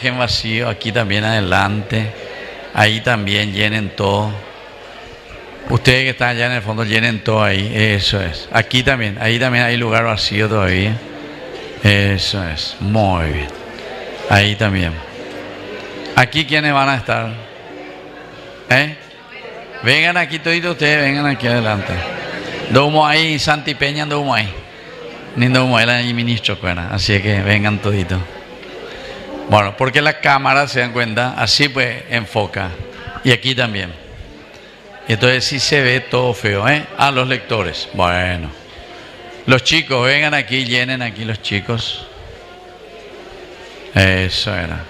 dejen vacío, aquí también adelante, ahí también llenen todo. Ustedes que están allá en el fondo llenen todo ahí, eso es. Aquí también, ahí también hay lugar vacío todavía. Eso es, muy bien. Ahí también. Aquí quiénes van a estar. Vengan aquí toditos ustedes, vengan aquí adelante. Domo ahí, Santi Peña, domo ahí. Ni domo ahí, ministro, así que vengan toditos. Bueno, porque la cámara, se dan cuenta, así pues enfoca. Y aquí también. Entonces sí se ve todo feo, a los lectores. Bueno. Los chicos, vengan aquí, llenen aquí los chicos. Eso era.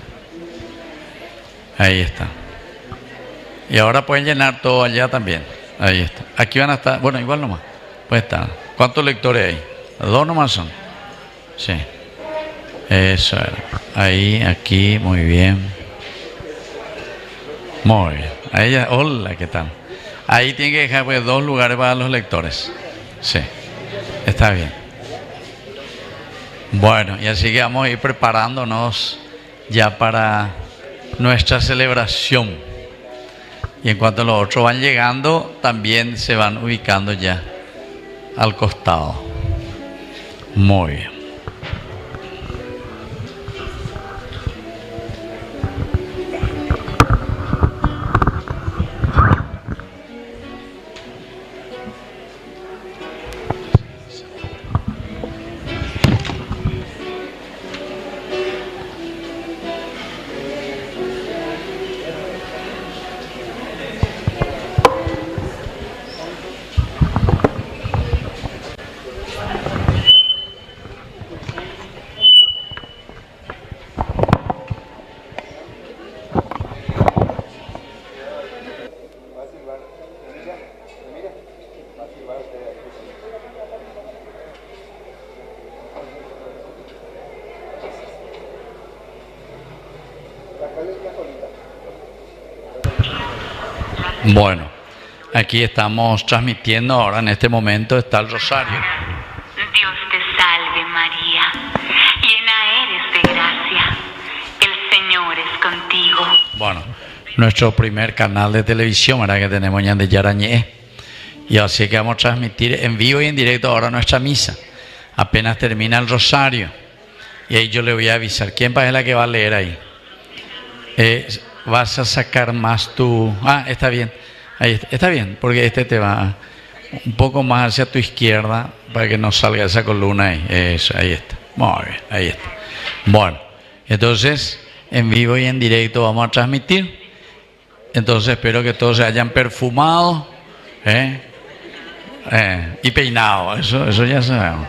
Ahí está. Y ahora pueden llenar todo allá también. Ahí está. Aquí van a estar, bueno, igual nomás. Puede estar. ¿Cuántos lectores hay? ¿Dos nomás son? Sí. Eso era. Ahí, aquí, muy bien. Muy bien. Ahí ya, hola, ¿qué tal? Ahí tiene que dejar pues 2 lugares para los lectores. Sí. Está bien. Bueno, y así que vamos a ir preparándonos ya para nuestra celebración. Y en cuanto los otros van llegando, también se van ubicando ya al costado. Muy bien. Bueno, aquí estamos transmitiendo, ahora en este momento está el rosario. Dios te salve María, llena eres de gracia, el Señor es contigo. Bueno, nuestro primer canal de televisión, ¿verdad? Que tenemos ya de Yarañé. Y así que vamos a transmitir en vivo y en directo ahora nuestra misa. Apenas termina el rosario. Y ahí yo le voy a avisar. ¿Quién es la que va a leer ahí? Vas a sacar más tu... está bien. Ahí está bien, porque este te va un poco más hacia tu izquierda para que no salga esa columna ahí. Eso, ahí está. Muy bien, ahí está. Bueno, entonces en vivo y en directo vamos a transmitir. Entonces espero que todos se hayan perfumado y peinado. Eso ya sabemos.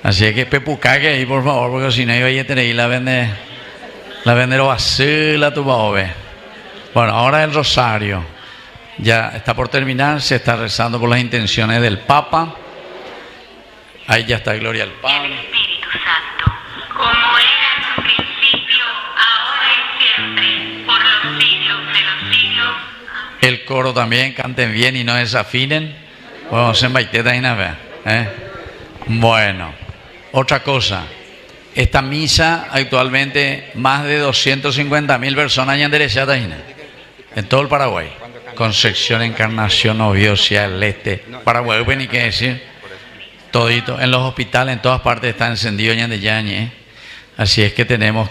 Así que pepucaque ahí, por favor, porque si no iba a tener ahí la vendero vacila tu baobe. Bueno, ahora el rosario. Ya está por terminar, se está rezando por las intenciones del Papa. Ahí ya está gloria al Padre. El Espíritu Santo, como era en un principio, ahora y siempre, por los siglos de los siglos. El coro también, canten bien y no desafinen. Bueno, se baiteta y nada. Bueno, otra cosa. Esta misa actualmente más de 250.000 personas han derechado en todo el Paraguay. Concepción, Encarnación, Obviosia, el Este, Paraguay, pues ni qué decir, todito, en los hospitales, en todas partes está encendido ya de yañe, así es que tenemos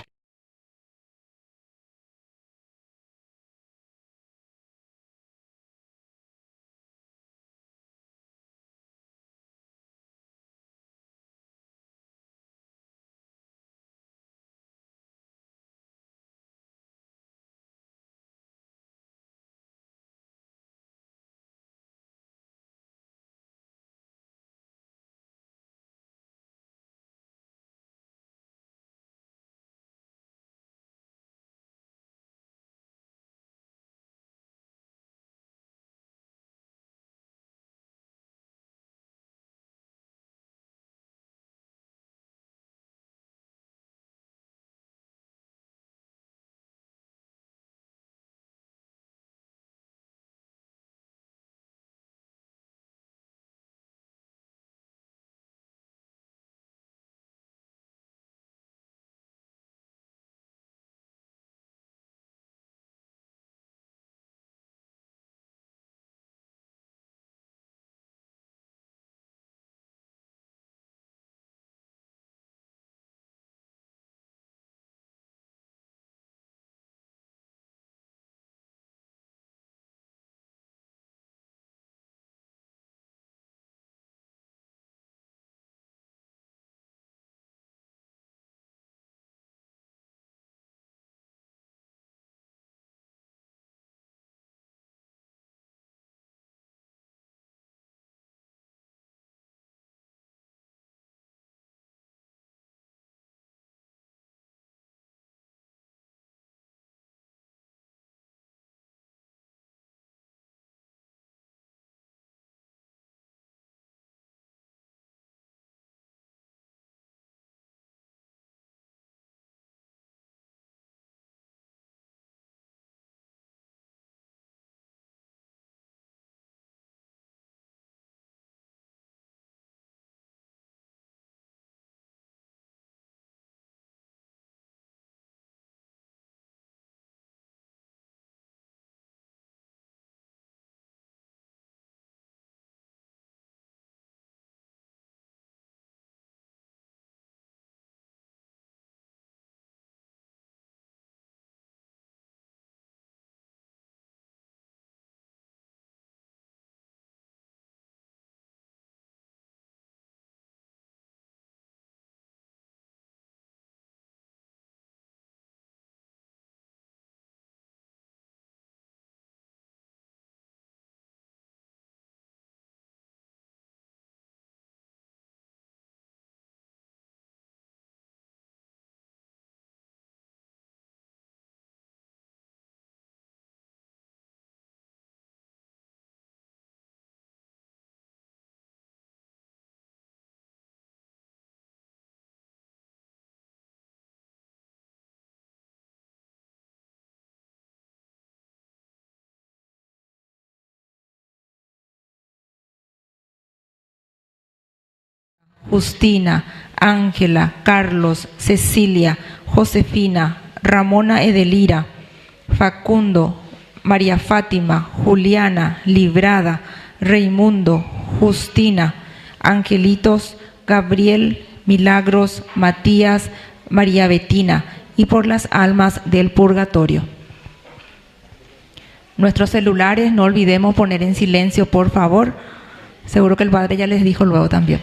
Justina, Ángela, Carlos, Cecilia, Josefina, Ramona Edelira, Facundo, María Fátima, Juliana, Librada, Raimundo, Justina, Angelitos, Gabriel, Milagros, Matías, María Betina, y por las almas del purgatorio. Nuestros celulares no olvidemos poner en silencio, por favor. Seguro que el padre ya les dijo luego también.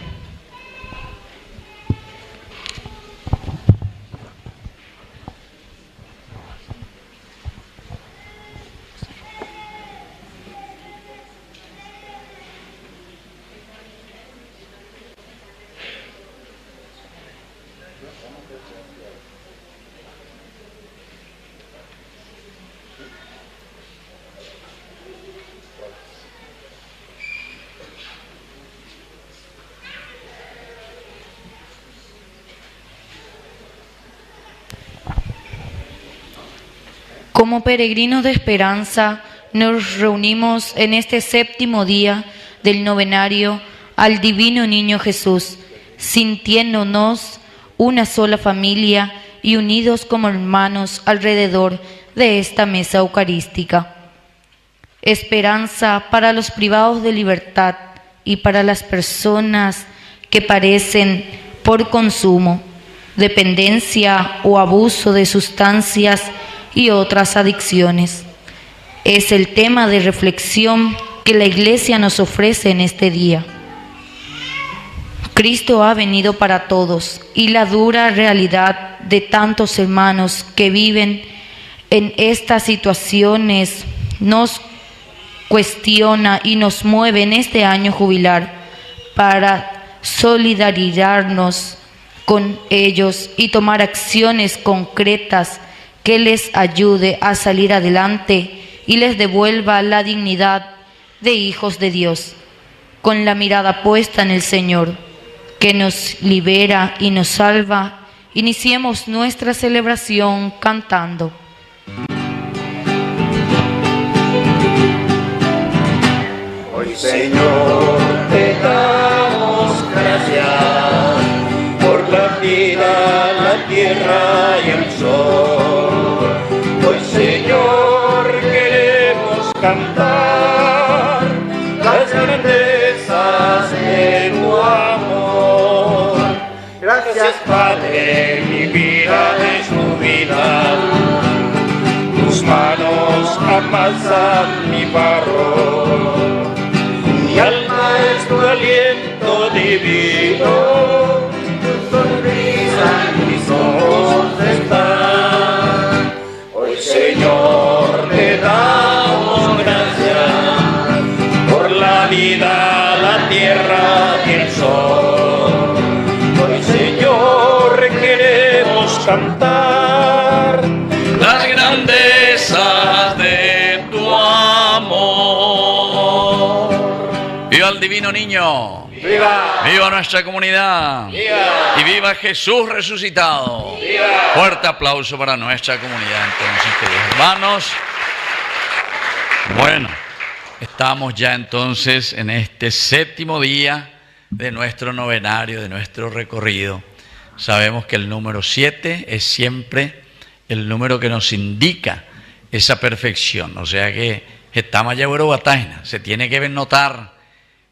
Como peregrinos de esperanza, nos reunimos en este séptimo día del novenario al Divino Niño Jesús, sintiéndonos una sola familia y unidos como hermanos alrededor de esta mesa eucarística. Esperanza para los privados de libertad y para las personas que padecen por consumo, dependencia o abuso de sustancias y otras adicciones. Es el tema de reflexión que la Iglesia nos ofrece en este día. Cristo ha venido para todos y la dura realidad de tantos hermanos que viven en estas situaciones nos cuestiona y nos mueve en este año jubilar para solidarizarnos con ellos y tomar acciones concretas que les ayude a salir adelante y les devuelva la dignidad de hijos de Dios, con la mirada puesta en el Señor, que nos libera y nos salva. Iniciemos nuestra celebración cantando. Hoy, Señor, te damos gracias por la vida, la tierra y el sol. Hoy, Señor, queremos cantar las grandezas de tu amor. Gracias, Padre, mi vida es tu vida. Tus manos amasan mi barro. Mi alma es tu aliento divino. Tu sonrisa en mis ojos está. Hoy, Señor, te damos gracias por la vida, la tierra y el sol. Hoy, Señor, queremos cantar las grandezas de tu amor. ¡Viva el Divino Niño! ¡Viva! ¡Viva nuestra comunidad! ¡Viva! ¡Y viva Jesús resucitado! ¡Viva! Fuerte aplauso para nuestra comunidad, entonces, queridos hermanos. Bueno, estamos ya entonces en este séptimo día de nuestro novenario, de nuestro recorrido. Sabemos que el número 7 es siempre el número que nos indica esa perfección. O sea que estamos ya en se tiene que notar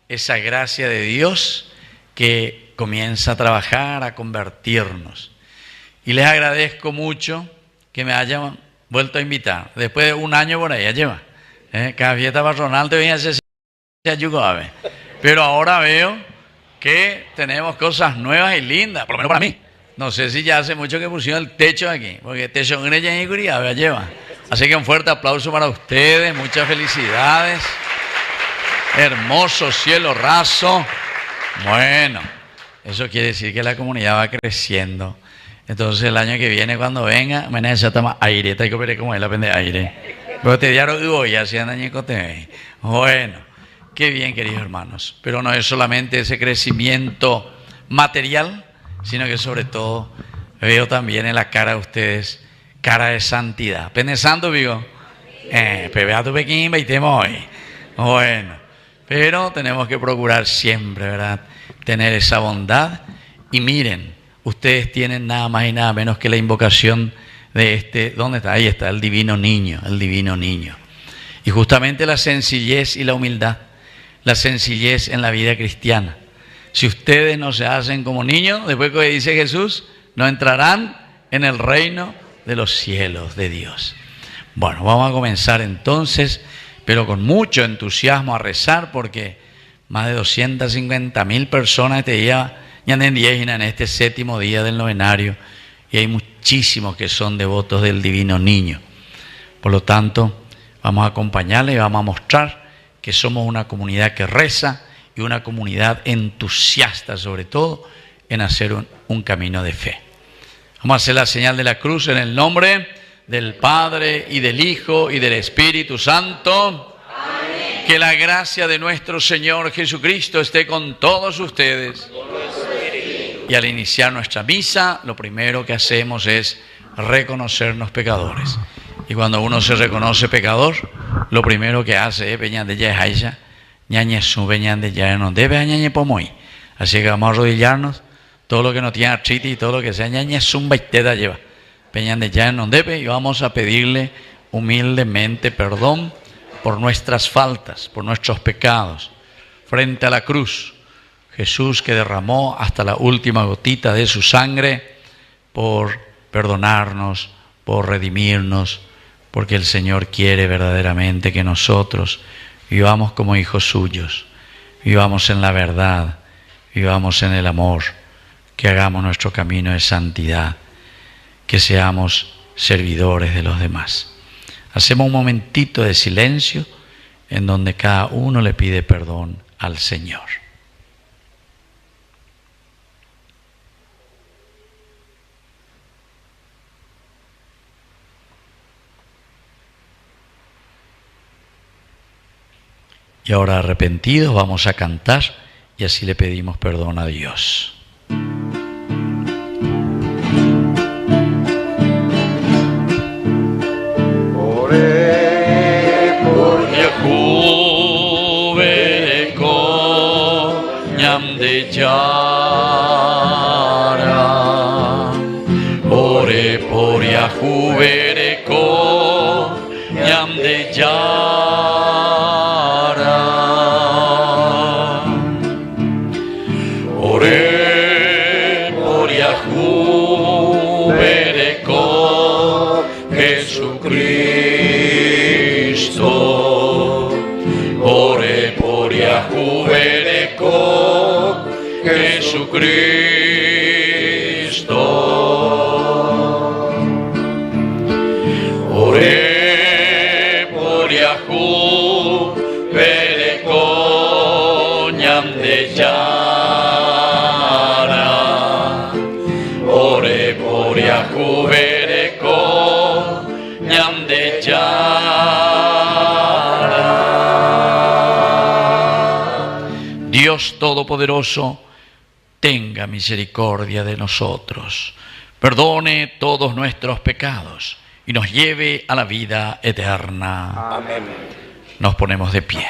esa gracia de Dios que comienza a trabajar, a convertirnos. Y les agradezco mucho que me hayan vuelto a invitar. Después de un año por ahí, ya lleva. Cada fiesta patronal te venía a hacer ayuda. Pero ahora veo que tenemos cosas nuevas y lindas, por lo menos para mí. No sé si ya hace mucho que pusieron el techo aquí, porque el techo en ella ya lleva. Así que un fuerte aplauso para ustedes, muchas felicidades. Hermoso cielo raso. Bueno, eso quiere decir que la comunidad va creciendo. Entonces el año que viene cuando venga, me necesita más aire, te que como él aprende aire. Pero te diario hoy hacían año con TV. Bueno, qué bien, queridos hermanos. Pero no es solamente ese crecimiento material, sino que sobre todo veo también en la cara de ustedes cara de santidad. Pene santo, vivo. Pebea tu pequín, veitemos hoy. Bueno. Pero tenemos que procurar siempre, ¿verdad? tener esa bondad. Y miren, ustedes tienen nada más y nada menos que la invocación de ¿dónde está? Ahí está, el divino niño, el divino niño. Y justamente la sencillez y la humildad, la sencillez en la vida cristiana. Si ustedes no se hacen como niños, después que dice Jesús, no entrarán en el reino de los cielos de Dios. Bueno, vamos a comenzar entonces, pero con mucho entusiasmo a rezar, porque más de 250.000 personas este día ya en este séptimo día del novenario, y hay muchísimos que son devotos del divino niño. Por lo tanto, vamos a acompañarle y vamos a mostrar que somos una comunidad que reza y una comunidad entusiasta, sobre todo, en hacer un camino de fe. Vamos a hacer la señal de la cruz en el nombre del Padre y del Hijo y del Espíritu Santo. Amén. Que la gracia de nuestro Señor Jesucristo esté con todos ustedes. Y al iniciar nuestra misa, lo primero que hacemos es reconocernos pecadores. Y cuando uno se reconoce pecador, lo primero que hace es peñar de ya es ñañe su peñar de ya no debe ñañe pomoy. Así que vamos a arrodillarnos, todo lo que no tiene artritis y todo lo que sea ñañe su baiteda lleva. Peñar de ya no debe, y vamos a pedirle humildemente perdón por nuestras faltas, por nuestros pecados, frente a la cruz. Jesús, que derramó hasta la última gotita de su sangre por perdonarnos, por redimirnos, porque el Señor quiere verdaderamente que nosotros vivamos como hijos suyos, vivamos en la verdad, vivamos en el amor, que hagamos nuestro camino de santidad, que seamos servidores de los demás. Hacemos un momentito de silencio en donde cada uno le pide perdón al Señor. Y ahora, arrepentidos, vamos a cantar y así le pedimos perdón a Dios. Oré por Yahu vereko ñam de yara. Oré por Yahu vereko ñam de yara. Jesucristo, oré por Yahu vereko ñam de yara. Oré por Yahu vereko ñam de yara. Dios Todopoderoso, tenga misericordia de nosotros, perdone todos nuestros pecados y nos lleve a la vida eterna. Amén. Nos ponemos de pie.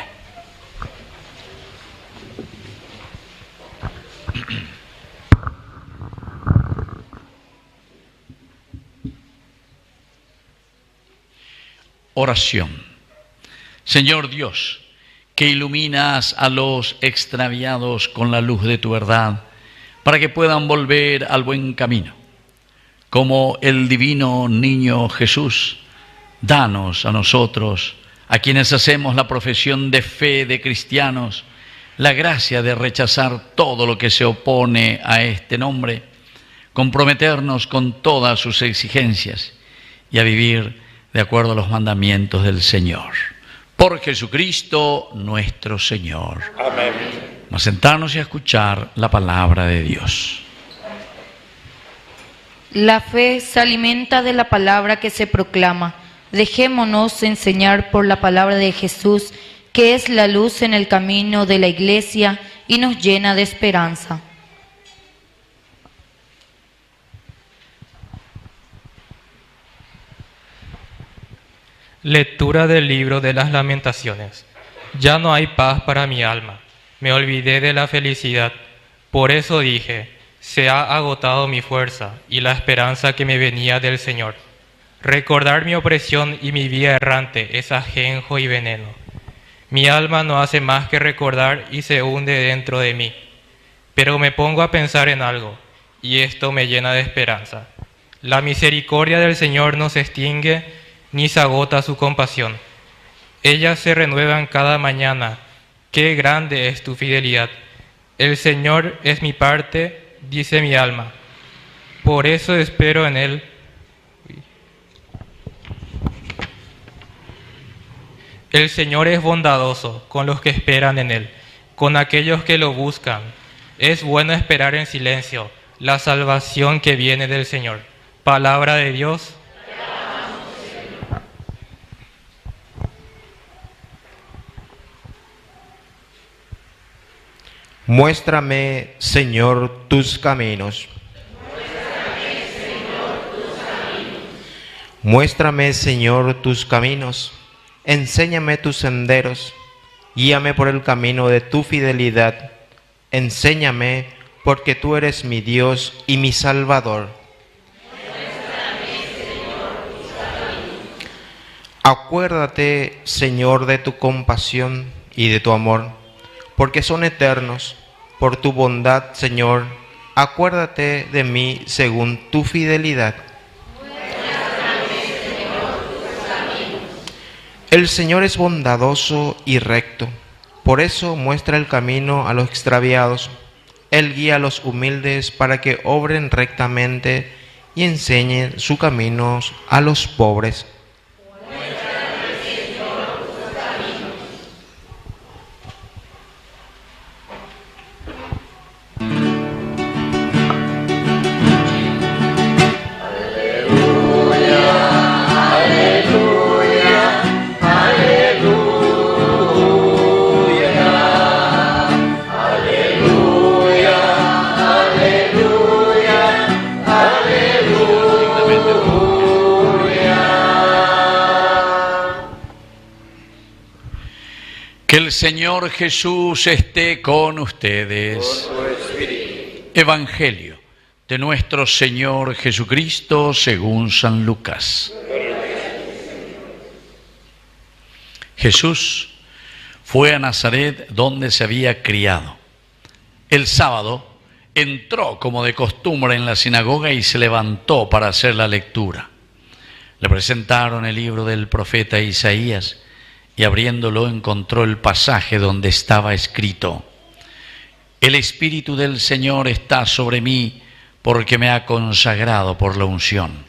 Oración. Señor Dios, que iluminas a los extraviados con la luz de tu verdad, para que puedan volver al buen camino. Como el divino niño Jesús, danos a nosotros, a quienes hacemos la profesión de fe de cristianos, la gracia de rechazar todo lo que se opone a este nombre, comprometernos con todas sus exigencias y a vivir de acuerdo a los mandamientos del Señor. Por Jesucristo nuestro Señor. Amén. Vamos a sentarnos y a escuchar la palabra de Dios. La fe se alimenta de la palabra que se proclama. Dejémonos enseñar por la palabra de Jesús, que es la luz en el camino de la Iglesia y nos llena de esperanza. Lectura del libro de las Lamentaciones. Ya no hay paz para mi alma. Me olvidé de la felicidad. Por eso dije, se ha agotado mi fuerza y la esperanza que me venía del Señor. Recordar mi opresión y mi vía errante es ajenjo y veneno. Mi alma no hace más que recordar y se hunde dentro de mí. Pero me pongo a pensar en algo, y esto me llena de esperanza. La misericordia del Señor no se extingue, ni se agota su compasión. Ellas se renuevan cada mañana. ¡Qué grande es tu fidelidad! El Señor es mi parte, dice mi alma. Por eso espero en Él. El Señor es bondadoso con los que esperan en Él, con aquellos que lo buscan. Es bueno esperar en silencio la salvación que viene del Señor. Palabra de Dios. Muéstrame, Señor, tus caminos. Muéstrame, Señor, tus caminos. Enséñame tus senderos. Guíame por el camino de tu fidelidad. Enséñame, porque tú eres mi Dios y mi Salvador. Acuérdate, Señor, de tu compasión y de tu amor, porque son eternos. Por tu bondad, Señor, acuérdate de mí según tu fidelidad. El Señor es bondadoso y recto, por eso muestra el camino a los extraviados. Él guía a los humildes para que obren rectamente y enseñen sus caminos a los pobres. Que el Señor Jesús esté con ustedes. Evangelio de nuestro Señor Jesucristo según San Lucas. Jesús fue a Nazaret, donde se había criado. El sábado entró como de costumbre en la sinagoga y se levantó para hacer la lectura. Le presentaron el libro del profeta Isaías y abriéndolo encontró el pasaje donde estaba escrito: El Espíritu del Señor está sobre mí porque me ha consagrado por la unción.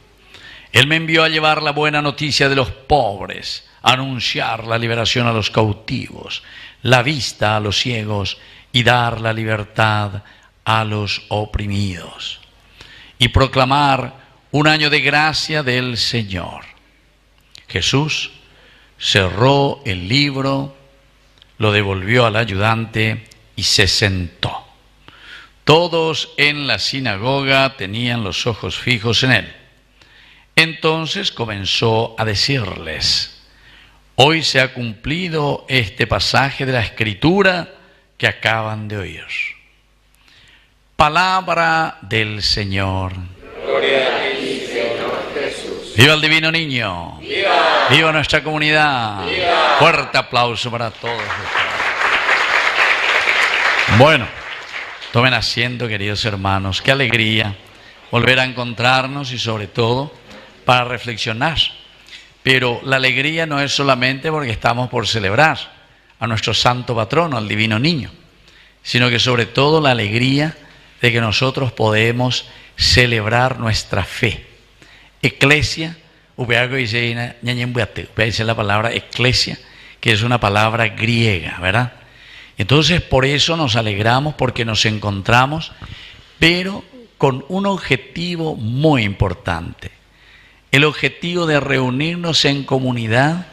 Él me envió a llevar la buena noticia de los pobres, a anunciar la liberación a los cautivos, la vista a los ciegos y dar la libertad a los oprimidos, y proclamar un año de gracia del Señor. Jesús cerró el libro, lo devolvió al ayudante y se sentó. Todos en la sinagoga tenían los ojos fijos en él. Entonces comenzó a decirles: Hoy se ha cumplido este pasaje de la Escritura que acaban de oír. Palabra del Señor. Gloria a ti, Señor Jesús. ¡Viva el divino niño! ¡Viva! ¡Viva nuestra comunidad! ¡Viva! Fuerte aplauso para todos ustedes. Bueno, tomen asiento, queridos hermanos. Qué alegría volver a encontrarnos y sobre todo para reflexionar. Pero la alegría no es solamente porque estamos por celebrar a nuestro santo patrono, al divino niño, sino que sobre todo la alegría de que nosotros podemos celebrar nuestra fe. Eclesia, dice la palabra eclesia, que es una palabra griega, ¿verdad? Entonces por eso nos alegramos, porque nos encontramos, pero con un objetivo muy importante. El objetivo de reunirnos en comunidad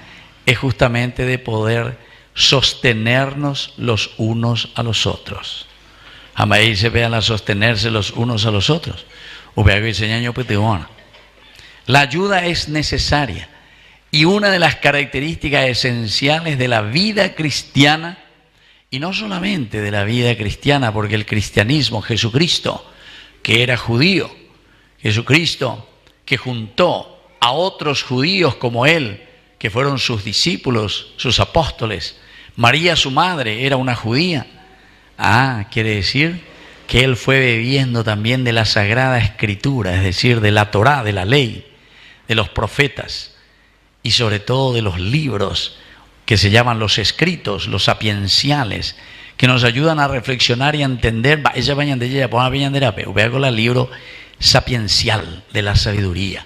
es justamente de poder sostenernos los unos a los otros. Ahí se vean a sostenerse los unos a los otros. La ayuda es necesaria y una de las características esenciales de la vida cristiana Y no solamente de la vida cristiana, porque el cristianismo, Jesucristo, que era judío, Jesucristo que juntó a otros judíos como él, que fueron sus discípulos, sus apóstoles. María, su madre, era una judía. Quiere decir que él fue bebiendo también de la Sagrada Escritura, es decir, de la Torá, de la ley, de los profetas y sobre todo de los libros que se llaman los escritos, los sapienciales, que nos ayudan a reflexionar y a entender. Ella va a con el libro sapiencial de la sabiduría.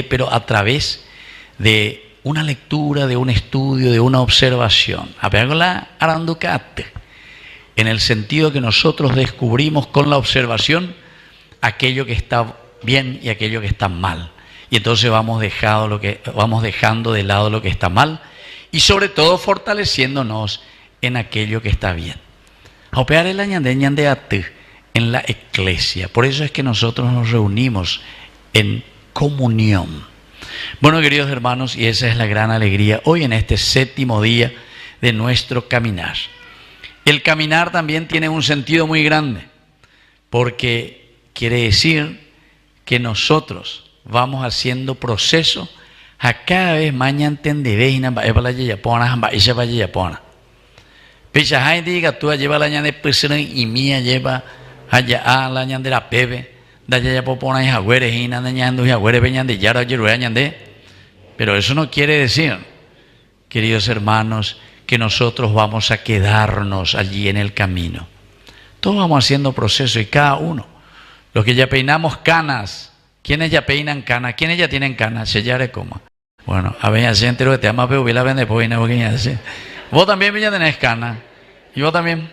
Pero a través de una lectura, de un estudio, de una observación. En el sentido que nosotros descubrimos con la observación aquello que está bien y aquello que está mal. Y entonces vamos dejando de lado lo que está mal y sobre todo fortaleciéndonos en aquello que está bien. En la iglesia. Por eso es que nosotros nos reunimos en comunión. Bueno, queridos hermanos, y esa es la gran alegría hoy en este 7º día de nuestro caminar. El caminar también tiene un sentido muy grande, porque quiere decir que nosotros vamos haciendo proceso a cada vez más entender y mía lleva allá la ñandera pebe daya ya popona y jagüeres y nada ñando y jagüeres veñan de yara yeruea ñandé. Pero eso no quiere decir, queridos hermanos, que nosotros vamos a quedarnos allí en el camino. Todos vamos haciendo proceso y cada uno. Los que ya peinamos canas, ¿quiénes ya peinan canas? ¿Quiénes ya tienen canas? Se ya coma. Bueno, a ver, así entero que te ama pero la vende pues vos también ya tenés canas. Y vos también.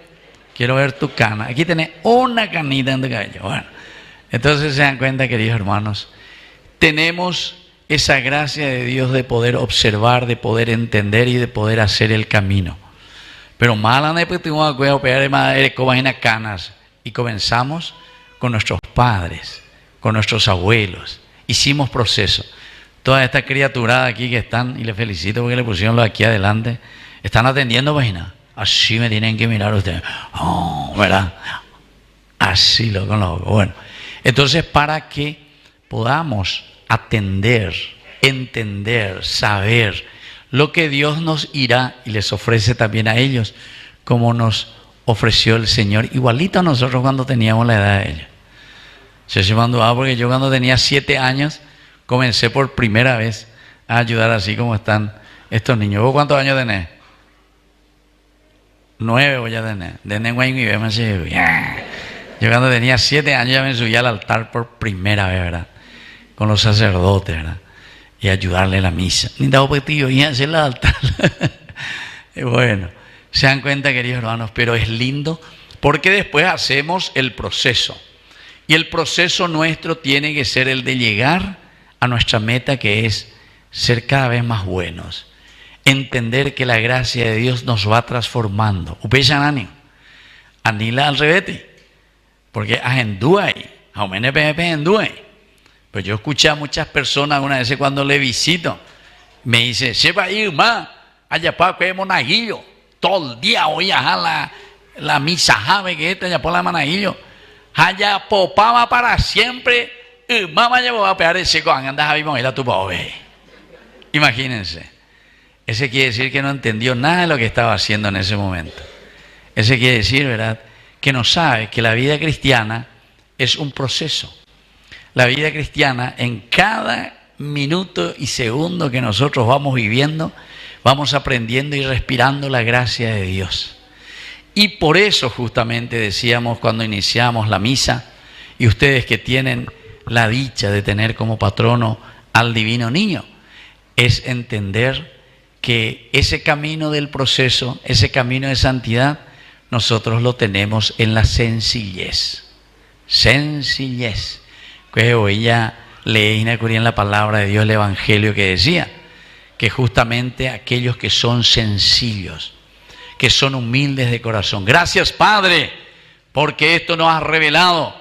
Quiero ver tu cana. Aquí tenés una canita en tu cabello. Bueno, entonces se dan cuenta, queridos hermanos, tenemos esa gracia de Dios de poder observar, de poder entender y de poder hacer el camino. Pero mala después tuvimos que operar madre como canas y comenzamos con nuestros padres, con nuestros abuelos. Hicimos proceso. Toda esta criaturada aquí que están, y les felicito porque le pusieron lo aquí adelante, están atendiendo, página. Así me tienen que mirar ustedes. ¿Verdad? Así lo con los ojos. Bueno, entonces para que podamos atender, entender, saber lo que Dios nos irá y les ofrece también a ellos, como nos ofreció el Señor, igualito a nosotros cuando teníamos la edad de ellos. Se mandó porque yo cuando tenía 7 años comencé por primera vez a ayudar así como están estos niños. ¿Vos cuántos años tenés? 9 voy a tener. Yo cuando tenía 7 años ya me subí al altar por primera vez, ¿verdad? Con los sacerdotes, ¿verdad? Y ayudarle a la misa. Ni dado petido y hacer el altar. Bueno, se dan cuenta, queridos hermanos, pero es lindo porque después hacemos el proceso. Y el proceso nuestro tiene que ser el de llegar a nuestra meta, que es ser cada vez más buenos. Entender que la gracia de Dios nos va transformando. Anila al revés. Porque agenduay, aumene pepe enduay. Pues yo escuché a muchas personas una vez cuando le visito, me dice, se va a ir más, allá para que monaguillo, todo el día hoy a la misa jave que esta allá por la monaguillo, allá popaba para siempre, mamá ya va a pegar ese con andas a vivir a tu pobre. Imagínense. Ese quiere decir que no entendió nada de lo que estaba haciendo en ese momento. Ese quiere decir, ¿verdad?, que no sabe que la vida cristiana es un proceso. La vida cristiana, en cada minuto y segundo que nosotros vamos viviendo, vamos aprendiendo y respirando la gracia de Dios. Y por eso justamente decíamos cuando iniciamos la misa, y ustedes que tienen la dicha de tener como patrono al Divino Niño, es entender que ese camino del proceso, ese camino de santidad, nosotros lo tenemos en la sencillez. Sencillez. Que hoy ya leí en la palabra de Dios el Evangelio que decía que justamente aquellos que son sencillos, que son humildes de corazón. Gracias, Padre, porque esto nos ha revelado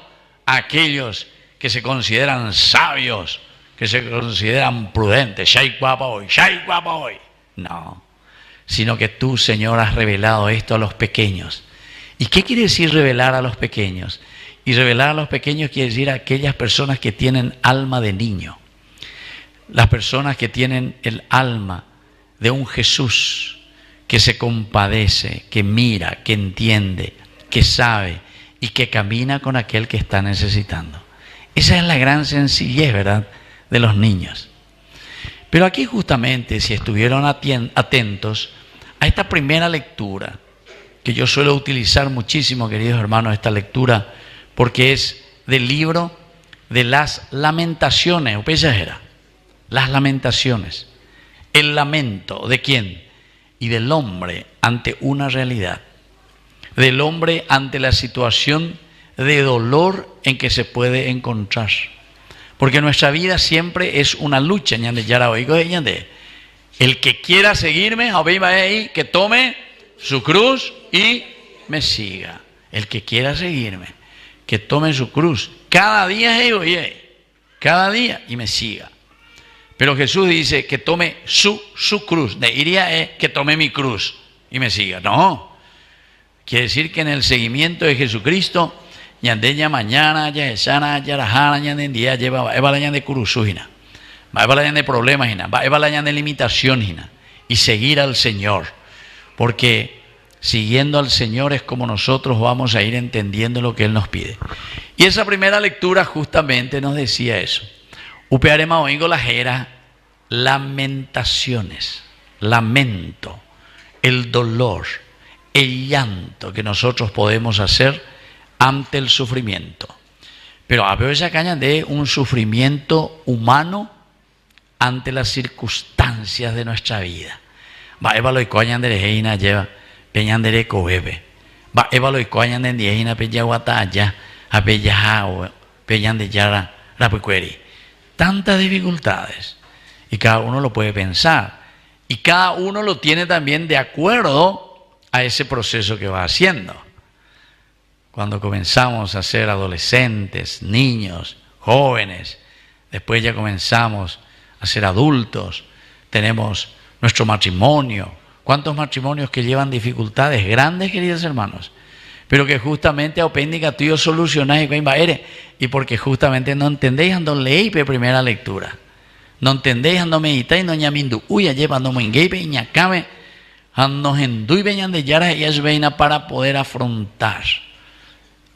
a aquellos que se consideran sabios, que se consideran prudentes. Shai guapa hoy, shai guapa hoy. No, sino que tú, Señor, has revelado esto a los pequeños. ¿Y qué quiere decir revelar a los pequeños? Y revelar a los pequeños quiere decir a aquellas personas que tienen alma de niño. Las personas que tienen el alma de un Jesús que se compadece, que mira, que entiende, que sabe y que camina con aquel que está necesitando. Esa es la gran sencillez, ¿verdad?, de los niños. Pero aquí justamente, si estuvieron atentos a esta primera lectura, que yo suelo utilizar muchísimo, queridos hermanos, esta lectura, porque es del libro de las Lamentaciones, las Lamentaciones, el lamento ¿de quién? Y del hombre ante una realidad, del hombre ante la situación de dolor en que se puede encontrar. Porque nuestra vida siempre es una lucha. El que quiera seguirme, que tome su cruz y me siga. El que quiera seguirme, que tome su cruz cada día, cada día y me siga. Pero Jesús dice que tome su cruz. De iría que tome mi cruz y me siga. No. Quiere decir que en el seguimiento de Jesucristo, yandeña mañana, ya sana, ya rajana, yandendía, lleva evalayan de cruzujina, va evalayan de problemas, va evalayan de limitación, y seguir al Señor. Porque siguiendo al Señor es como nosotros vamos a ir entendiendo lo que Él nos pide. Y esa primera lectura justamente nos decía eso. Upearema oingo las era lamentaciones, lamento, el dolor, el llanto que nosotros podemos hacer ante el sufrimiento. Pero a veces caña de un sufrimiento humano ante las circunstancias de nuestra vida. Va evalo y coñan de reina lleva peñan de cobebe. Va evalo y coñan de diejina peña guataya a peña peñan de yara rapuqueri. Tantas dificultades, y cada uno lo puede pensar, y cada uno lo tiene también de acuerdo a ese proceso que va haciendo. Cuando comenzamos a ser adolescentes, niños, jóvenes, después ya comenzamos a ser adultos, tenemos nuestro matrimonio. ¿Cuántos matrimonios que llevan dificultades grandes, queridos hermanos? Pero que justamente a opéndica tuyo solucionáis y porque justamente no entendéis ando leí primera lectura, no entendéis ando meditáis no ñamindu uya lleva ando moingueipe y ñacame ando hendui veñan de yara y es veina para poder afrontar,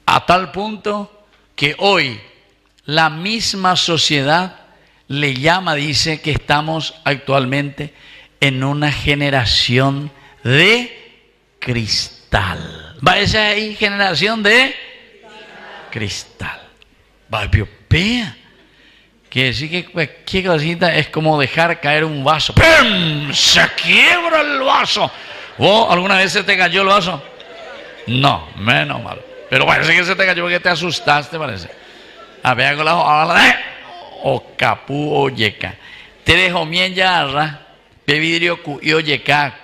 a tal punto que hoy la misma sociedad le llama, dice que estamos actualmente en una generación de cristal. Va esa ahí, generación de cristal. Va piopea. Quiere decir que cualquier cosita es como dejar caer un vaso. ¡Pum! Se quiebra el vaso. ¿Vos alguna vez se te cayó el vaso? No, menos mal. Pero parece que se te cayó porque te asustaste, parece. A ver, con la o capú o yeca. Te dejo bien ya arra. Pevidrio cu y oyeca,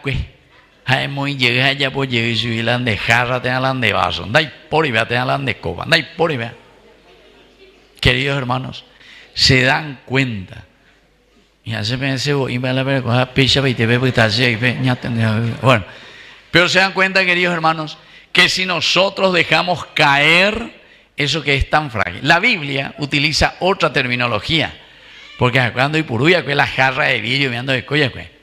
hay muy llega ya pues llega y subir la de jarra te hablan de vaso, dai por y vea te hablan de copa, dai por y vea. Queridos hermanos, se dan cuenta. Y hace pensé y me la ver con picha y te ve pues bueno, pero se dan cuenta, queridos hermanos, que si nosotros dejamos caer eso que es tan frágil. La Biblia utiliza otra terminología, porque cuando hay puruya que es la jarra de vidrio mirando de colla que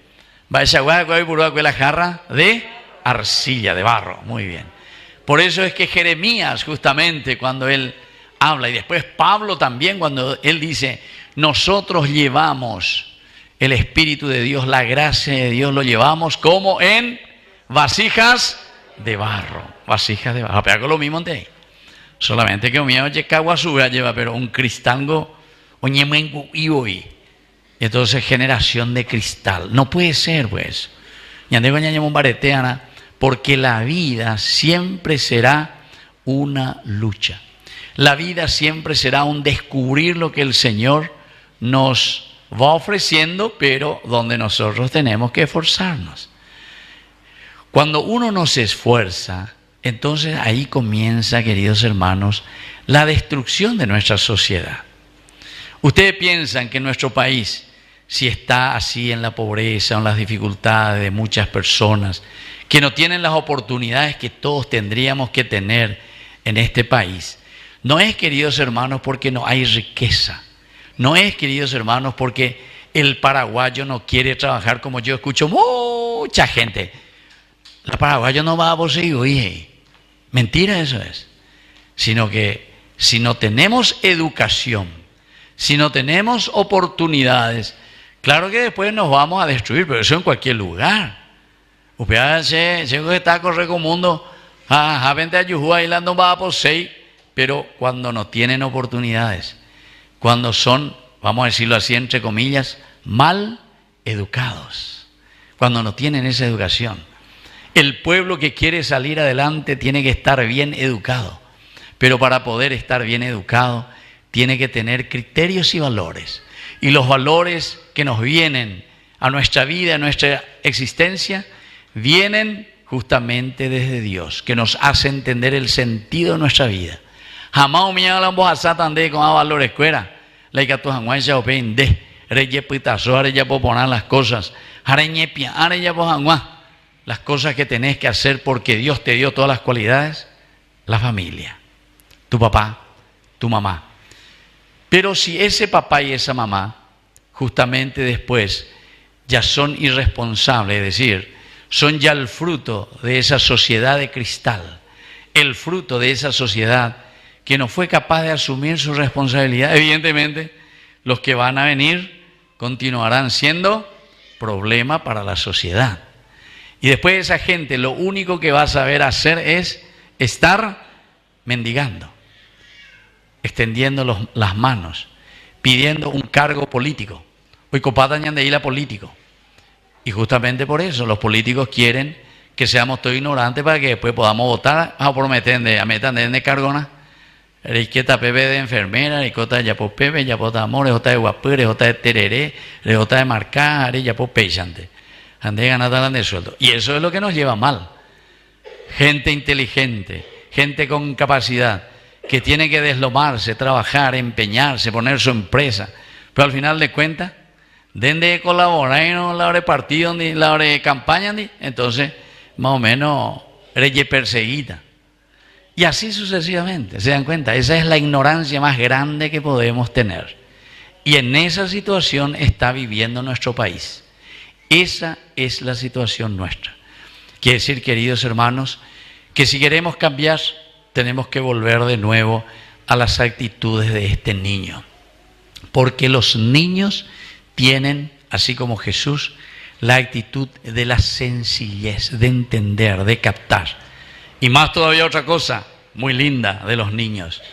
va esa guada que hay puruya que es la jarra de arcilla, de barro. Muy bien. Por eso es que Jeremías justamente cuando él habla, y después Pablo también cuando él dice, nosotros llevamos el Espíritu de Dios, la gracia de Dios, lo llevamos como en vasijas de barro. Vasijas de barro. Pero lo mismo de ahí. Solamente que un mío Yecaguazú lleva, pero un cristalgo, oñemengu y hoy. Entonces, generación de cristal. No puede ser, pues. Porque la vida siempre será una lucha. La vida siempre será un descubrir lo que el Señor nos va ofreciendo, pero donde nosotros tenemos que esforzarnos. Cuando uno no se esfuerza, entonces ahí comienza, queridos hermanos, la destrucción de nuestra sociedad. ¿Ustedes piensan que nuestro país, si está así en la pobreza, en las dificultades de muchas personas, que no tienen las oportunidades que todos tendríamos que tener en este país, no es, queridos hermanos, porque no hay riqueza? No es, queridos hermanos, porque el paraguayo no quiere trabajar, como yo escucho mucha gente. El paraguayo no va a poseer. Mentira eso es. Sino que si no tenemos educación, si no tenemos oportunidades, claro que después nos vamos a destruir, pero eso en cualquier lugar. Usted está corriendo mundo, vente a Yuhua y no va a poseer, pero cuando no tienen oportunidades, cuando son, vamos a decirlo así, entre comillas, mal educados, cuando no tienen esa educación. El pueblo que quiere salir adelante tiene que estar bien educado, pero para poder estar bien educado tiene que tener criterios y valores. Y los valores que nos vienen a nuestra vida, a nuestra existencia, vienen justamente desde Dios, que nos hace entender el sentido de nuestra vida. Jamás humillado la voz a Satan de con valores escuela, la que tu janguay ya open de reye pitazo, ahora ya puedo poner las cosas, ahora ya puedo janguay. Las cosas que tenés que hacer porque Dios te dio todas las cualidades, la familia, tu papá, tu mamá. Pero si ese papá y esa mamá justamente después ya son irresponsables, es decir, son ya el fruto de esa sociedad de cristal, el fruto de esa sociedad que no fue capaz de asumir su responsabilidad, evidentemente los que van a venir continuarán siendo problema para la sociedad. Y después esa gente lo único que va a saber hacer es estar mendigando, extendiendo las manos, pidiendo un cargo político. Hoy copatan de ir a político. Y justamente por eso los políticos quieren que seamos todos ignorantes para que después podamos votar a prometer a meter de cargona. Riqueta pepe de enfermera, ricota de yapo pepe, yapo de amor, rejota de guapure, rejota de tereré, rejota de marcar, yapo peixante. Ande ganada de sueldo. Y eso es lo que nos lleva mal. Gente inteligente, gente con capacidad, que tiene que deslomarse, trabajar, empeñarse, poner su empresa. Pero al final de cuentas, den de colaborar en la hora de partido, ni la hora de campaña, ni entonces más o menos reye perseguida. Y así sucesivamente, ¿se dan cuenta? Esa es la ignorancia más grande que podemos tener. Y en esa situación está viviendo nuestro país. Esa es la situación nuestra. Quiere decir, queridos hermanos, que si queremos cambiar, tenemos que volver de nuevo a las actitudes de este niño. Porque los niños tienen, así como Jesús, la actitud de la sencillez, de entender, de captar. Y más todavía otra cosa muy linda de los niños.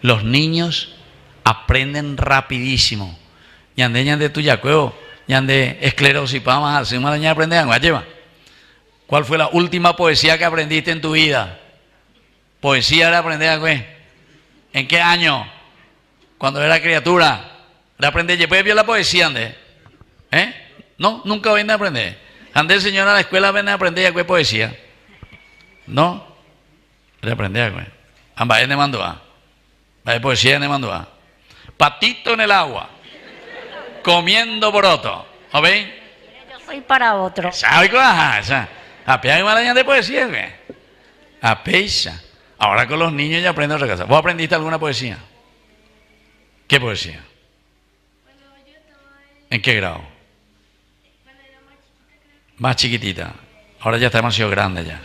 Los niños aprenden rapidísimo. Yande de tuyacueo, yande esclerosis, vamos a hacer una daña aprender a lleva. ¿Cuál fue la última poesía que aprendiste en tu vida? Poesía era aprender a qué. ¿En qué año? Cuando era criatura. ¿Le aprendí? ¿Puedes ver la poesía, ande? No, nunca ven a aprender. Ande el señor a la escuela ven a aprender a qué poesía. No, le aprendí a qué. Amba es de Mandoa. La poesía de Mandoa. Patito en el agua. Comiendo broto. ¿O ven? Yo soy para otro. ¿Sabe cosa? Apea y malaña de poesía, güey. Apeixa. Ahora con los niños ya aprenden otra cosa. ¿Vos aprendiste alguna poesía? ¿Qué poesía? ¿En qué grado? Más chiquitita. Ahora ya está demasiado grande ya.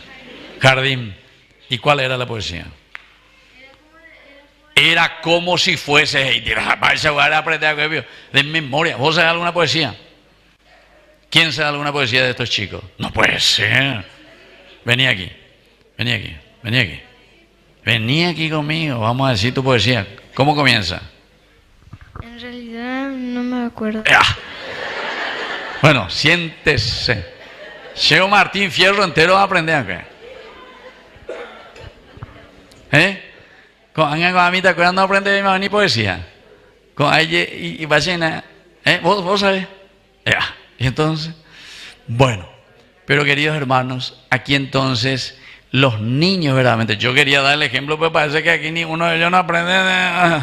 Jardín. ¿Y cuál era la poesía? Era como si fuese de memoria. ¿Vos sabés alguna poesía? ¿Quién sabe alguna poesía de estos chicos? No puede ser. Vení aquí. Vení aquí. Vení aquí. Vení aquí conmigo. Vamos a decir tu poesía. ¿Cómo comienza? En realidad no me acuerdo. Bueno, siéntese. Cheo Martín Fierro entero va a aprender acá. Con a mí te acuerdas no aprender ni poesía. Con ella y ballena. ¿Vos sabés? Y entonces, bueno, pero queridos hermanos, aquí entonces los niños verdaderamente, yo quería dar el ejemplo, pero parece que aquí ninguno de ellos no aprende.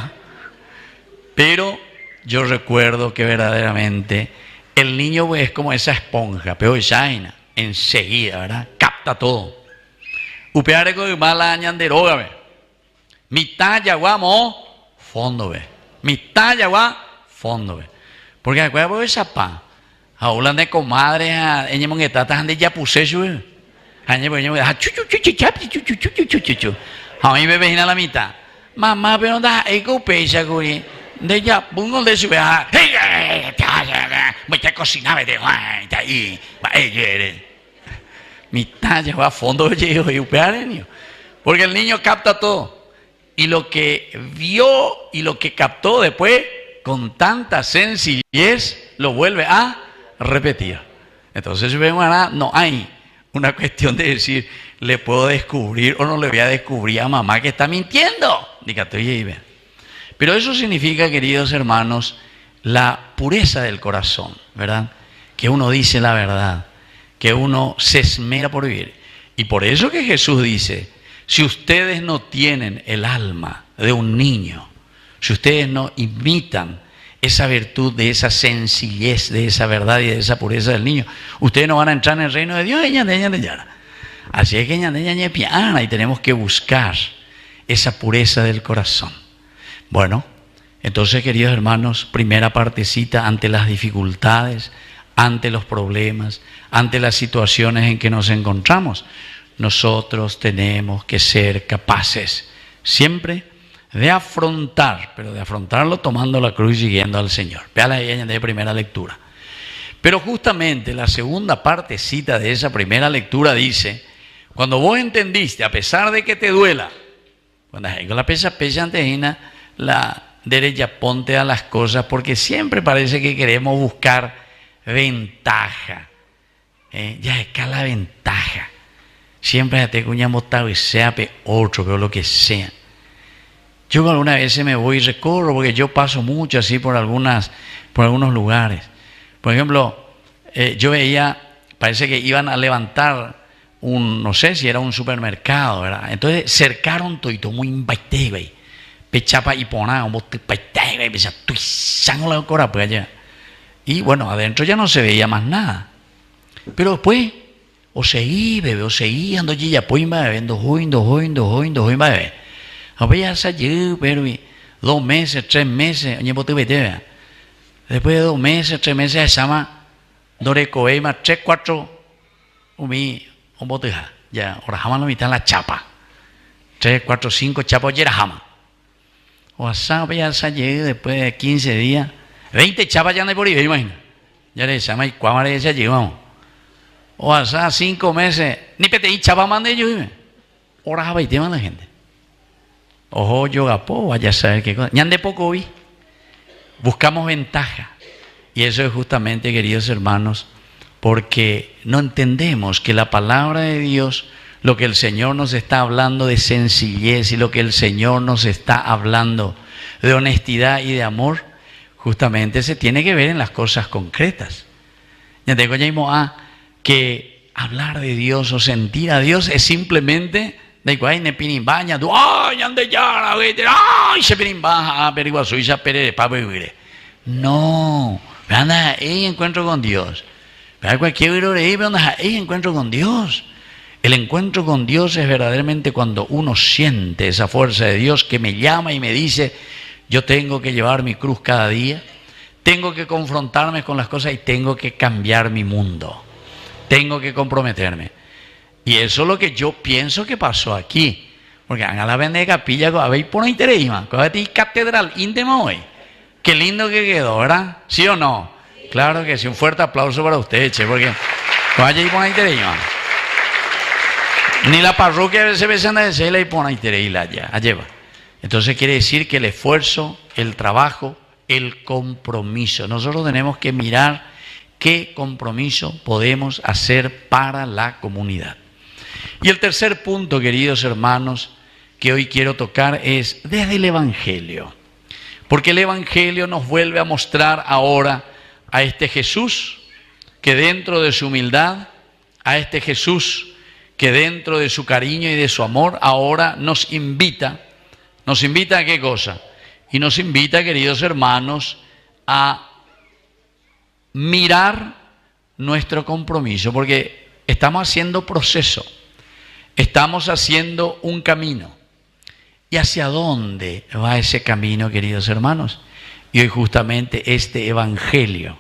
Pero yo recuerdo que verdaderamente el niño es como esa esponja, pero ya enseguida, ¿verdad? Capta todo. Upeare con mala añanderoga, ve. Mitad yaguamo, fondo, ve. Mitad yagua, fondo, ve. Porque acuérdate de esa pa. Hablan de comadres, en monguetatas, ande ya puse yo, ve. A mí me vecina la mitad. Mamá, pero no hay que pecha, güey. De ya, pongo de su vieja. Me está cocinando, de ahí. Mitad ya va a fondo y upear, porque el niño capta todo. Y lo que vio y lo que captó después, con tanta sencillez, lo vuelve a repetir. Entonces, no hay una cuestión de decir, le puedo descubrir o no le voy a descubrir a mamá que está mintiendo. Pero eso significa, queridos hermanos, la pureza del corazón, ¿verdad? Que uno dice la verdad, que uno se esmera por vivir. Y por eso que Jesús dice, si ustedes no tienen el alma de un niño, si ustedes no imitan esa virtud de esa sencillez, de esa verdad y de esa pureza del niño, ustedes no van a entrar en el reino de Dios. Así es que y tenemos que buscar esa pureza del corazón. Bueno, entonces, queridos hermanos, primera partecita, ante las dificultades, ante los problemas, ante las situaciones en que nos encontramos, nosotros tenemos que ser capaces siempre de afrontar, pero de afrontarlo tomando la cruz y siguiendo al Señor. Vea la de primera lectura. Pero justamente la segunda partecita de esa primera lectura dice, cuando vos entendiste, a pesar de que te duela, cuando hay con la pecha antejina, la derecha ponte a las cosas, porque siempre parece que queremos buscar ventaja. Ya está la ventaja. Siempre te cuñamos tal vez sea otro, pero lo que sea. Yo alguna vez me voy y recorro, porque yo paso mucho así por algunos lugares. Por ejemplo, yo veía, parece que iban a levantar no sé si era un supermercado, ¿verdad? Entonces cercaron todo muy imbaitebe, pechapa y poná, un bote paitebe, pesa tuizango la cora pues allá. Y bueno, adentro ya no se veía más nada. Pero después, o seguí, bebé, o seguí, ando allí ya pues bebé, dos bebé. A ver, ya se llegó, pero 2 meses, 3 meses, oye, bote bebé. Después de 2 meses, 3 meses, se llama Dorecoe, más 3, 4, un bote ya, ahora jamás la mitad la chapa. 3, 4, 5 chapas, ya era jamás. O asá, ya se llegó después de 15 días, 20 chapas ya no hay por ahí, imagina. Ya le llama y cuámare ya llegamos. O asá 5 meses, ni pete y chapa mande yo, ahora jamás y tema la gente. Ojo, yo gapo, vaya a saber qué cosa. Ñan de poco hoy. Buscamos ventaja. Y eso es justamente, queridos hermanos, porque no entendemos que la palabra de Dios, lo que el Señor nos está hablando de sencillez y lo que el Señor nos está hablando de honestidad y de amor, justamente se tiene que ver en las cosas concretas. Ya tengo ya que hablar de Dios o sentir a Dios es simplemente de cuál ne pinimbaña, ay, ande ya, ay, se pinimbaja, pero soy ya pere para vivir. No, anda, ahí encuentro con Dios. Pero cualquier ahí encuentro con Dios. El encuentro con Dios es verdaderamente cuando uno siente esa fuerza de Dios que me llama y me dice, yo tengo que llevar mi cruz cada día, tengo que confrontarme con las cosas y tengo que cambiar mi mundo, tengo que comprometerme. Y eso es lo que yo pienso que pasó aquí. Porque a la vende de capilla, a ver por interés, catedral, íntimo hoy. Qué lindo que quedó, ¿verdad? ¿Sí o no? Claro que sí, un fuerte aplauso para usted, che, porque vaya y pone interés, ni la parroquia a veces anda de cela y pone interés y la lleva. Entonces quiere decir que el esfuerzo, el trabajo, el compromiso. Nosotros tenemos que mirar qué compromiso podemos hacer para la comunidad. Y el tercer punto, queridos hermanos, que hoy quiero tocar es desde el Evangelio. Porque el Evangelio nos vuelve a mostrar ahora a este Jesús que dentro de su humildad, a este Jesús que dentro de su cariño y de su amor, ahora nos invita. ¿Nos invita a qué cosa? Y nos invita, queridos hermanos, a mirar nuestro compromiso, porque estamos haciendo proceso, estamos haciendo un camino. ¿Y hacia dónde va ese camino, queridos hermanos? Y hoy justamente este Evangelio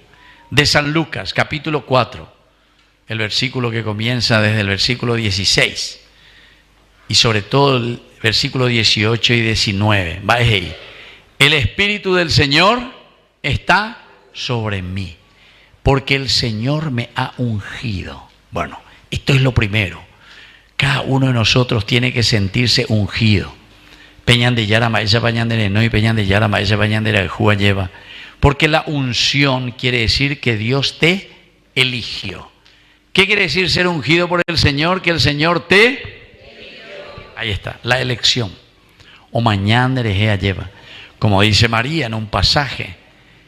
de San Lucas, capítulo 4, el versículo que comienza desde el versículo 16, y sobre todo el versículo 18 y 19, va ahí. El Espíritu del Señor está sobre mí, porque el Señor me ha ungido. Bueno, esto es lo primero. Cada uno de nosotros tiene que sentirse ungido. Peñan de Yara Maesa Pañan de no y Peñan de Yara Maesa Pañan de la Júa lleva. Porque la unción quiere decir que Dios te eligió. ¿Qué quiere decir ser ungido por el Señor? Que el Señor te eligió. Ahí está, la elección. O mañana de lleva. Como dice María en un pasaje,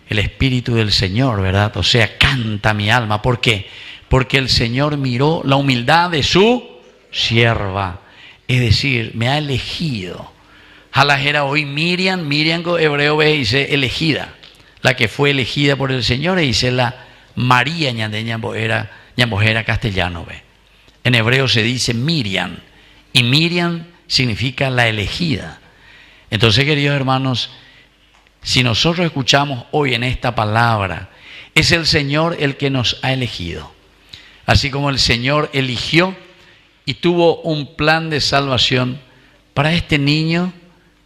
el Espíritu del Señor, ¿verdad? O sea, canta mi alma. ¿Por qué? Porque el Señor miró la humildad de su sierva. Es decir, me ha elegido. Jalajera hoy Miriam hebreo dice elegida. La que fue elegida por el Señor, dice la María ñambojera castellano. ¿Ve? En hebreo se dice Miriam. Y Miriam significa la elegida. Entonces, queridos hermanos, si nosotros escuchamos hoy en esta palabra, es el Señor el que nos ha elegido. Así como el Señor eligió y tuvo un plan de salvación para este niño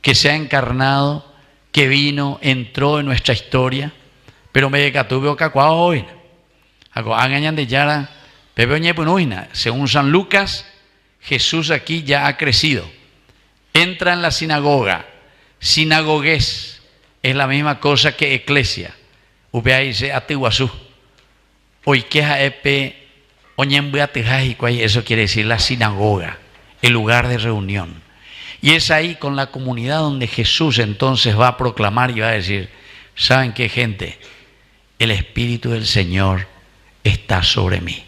que se ha encarnado, que vino, entró en nuestra historia, pero me decatuvo cacuao hoy. Según San Lucas, Jesús aquí ya ha crecido. Entra en la sinagoga. Sinagogués es la misma cosa que eclesia. Upea dice atiguazú. Hoy queja epe eso quiere decir la sinagoga, el lugar de reunión. Y es ahí con la comunidad donde Jesús entonces va a proclamar y va a decir, ¿saben qué, gente? El Espíritu del Señor está sobre mí,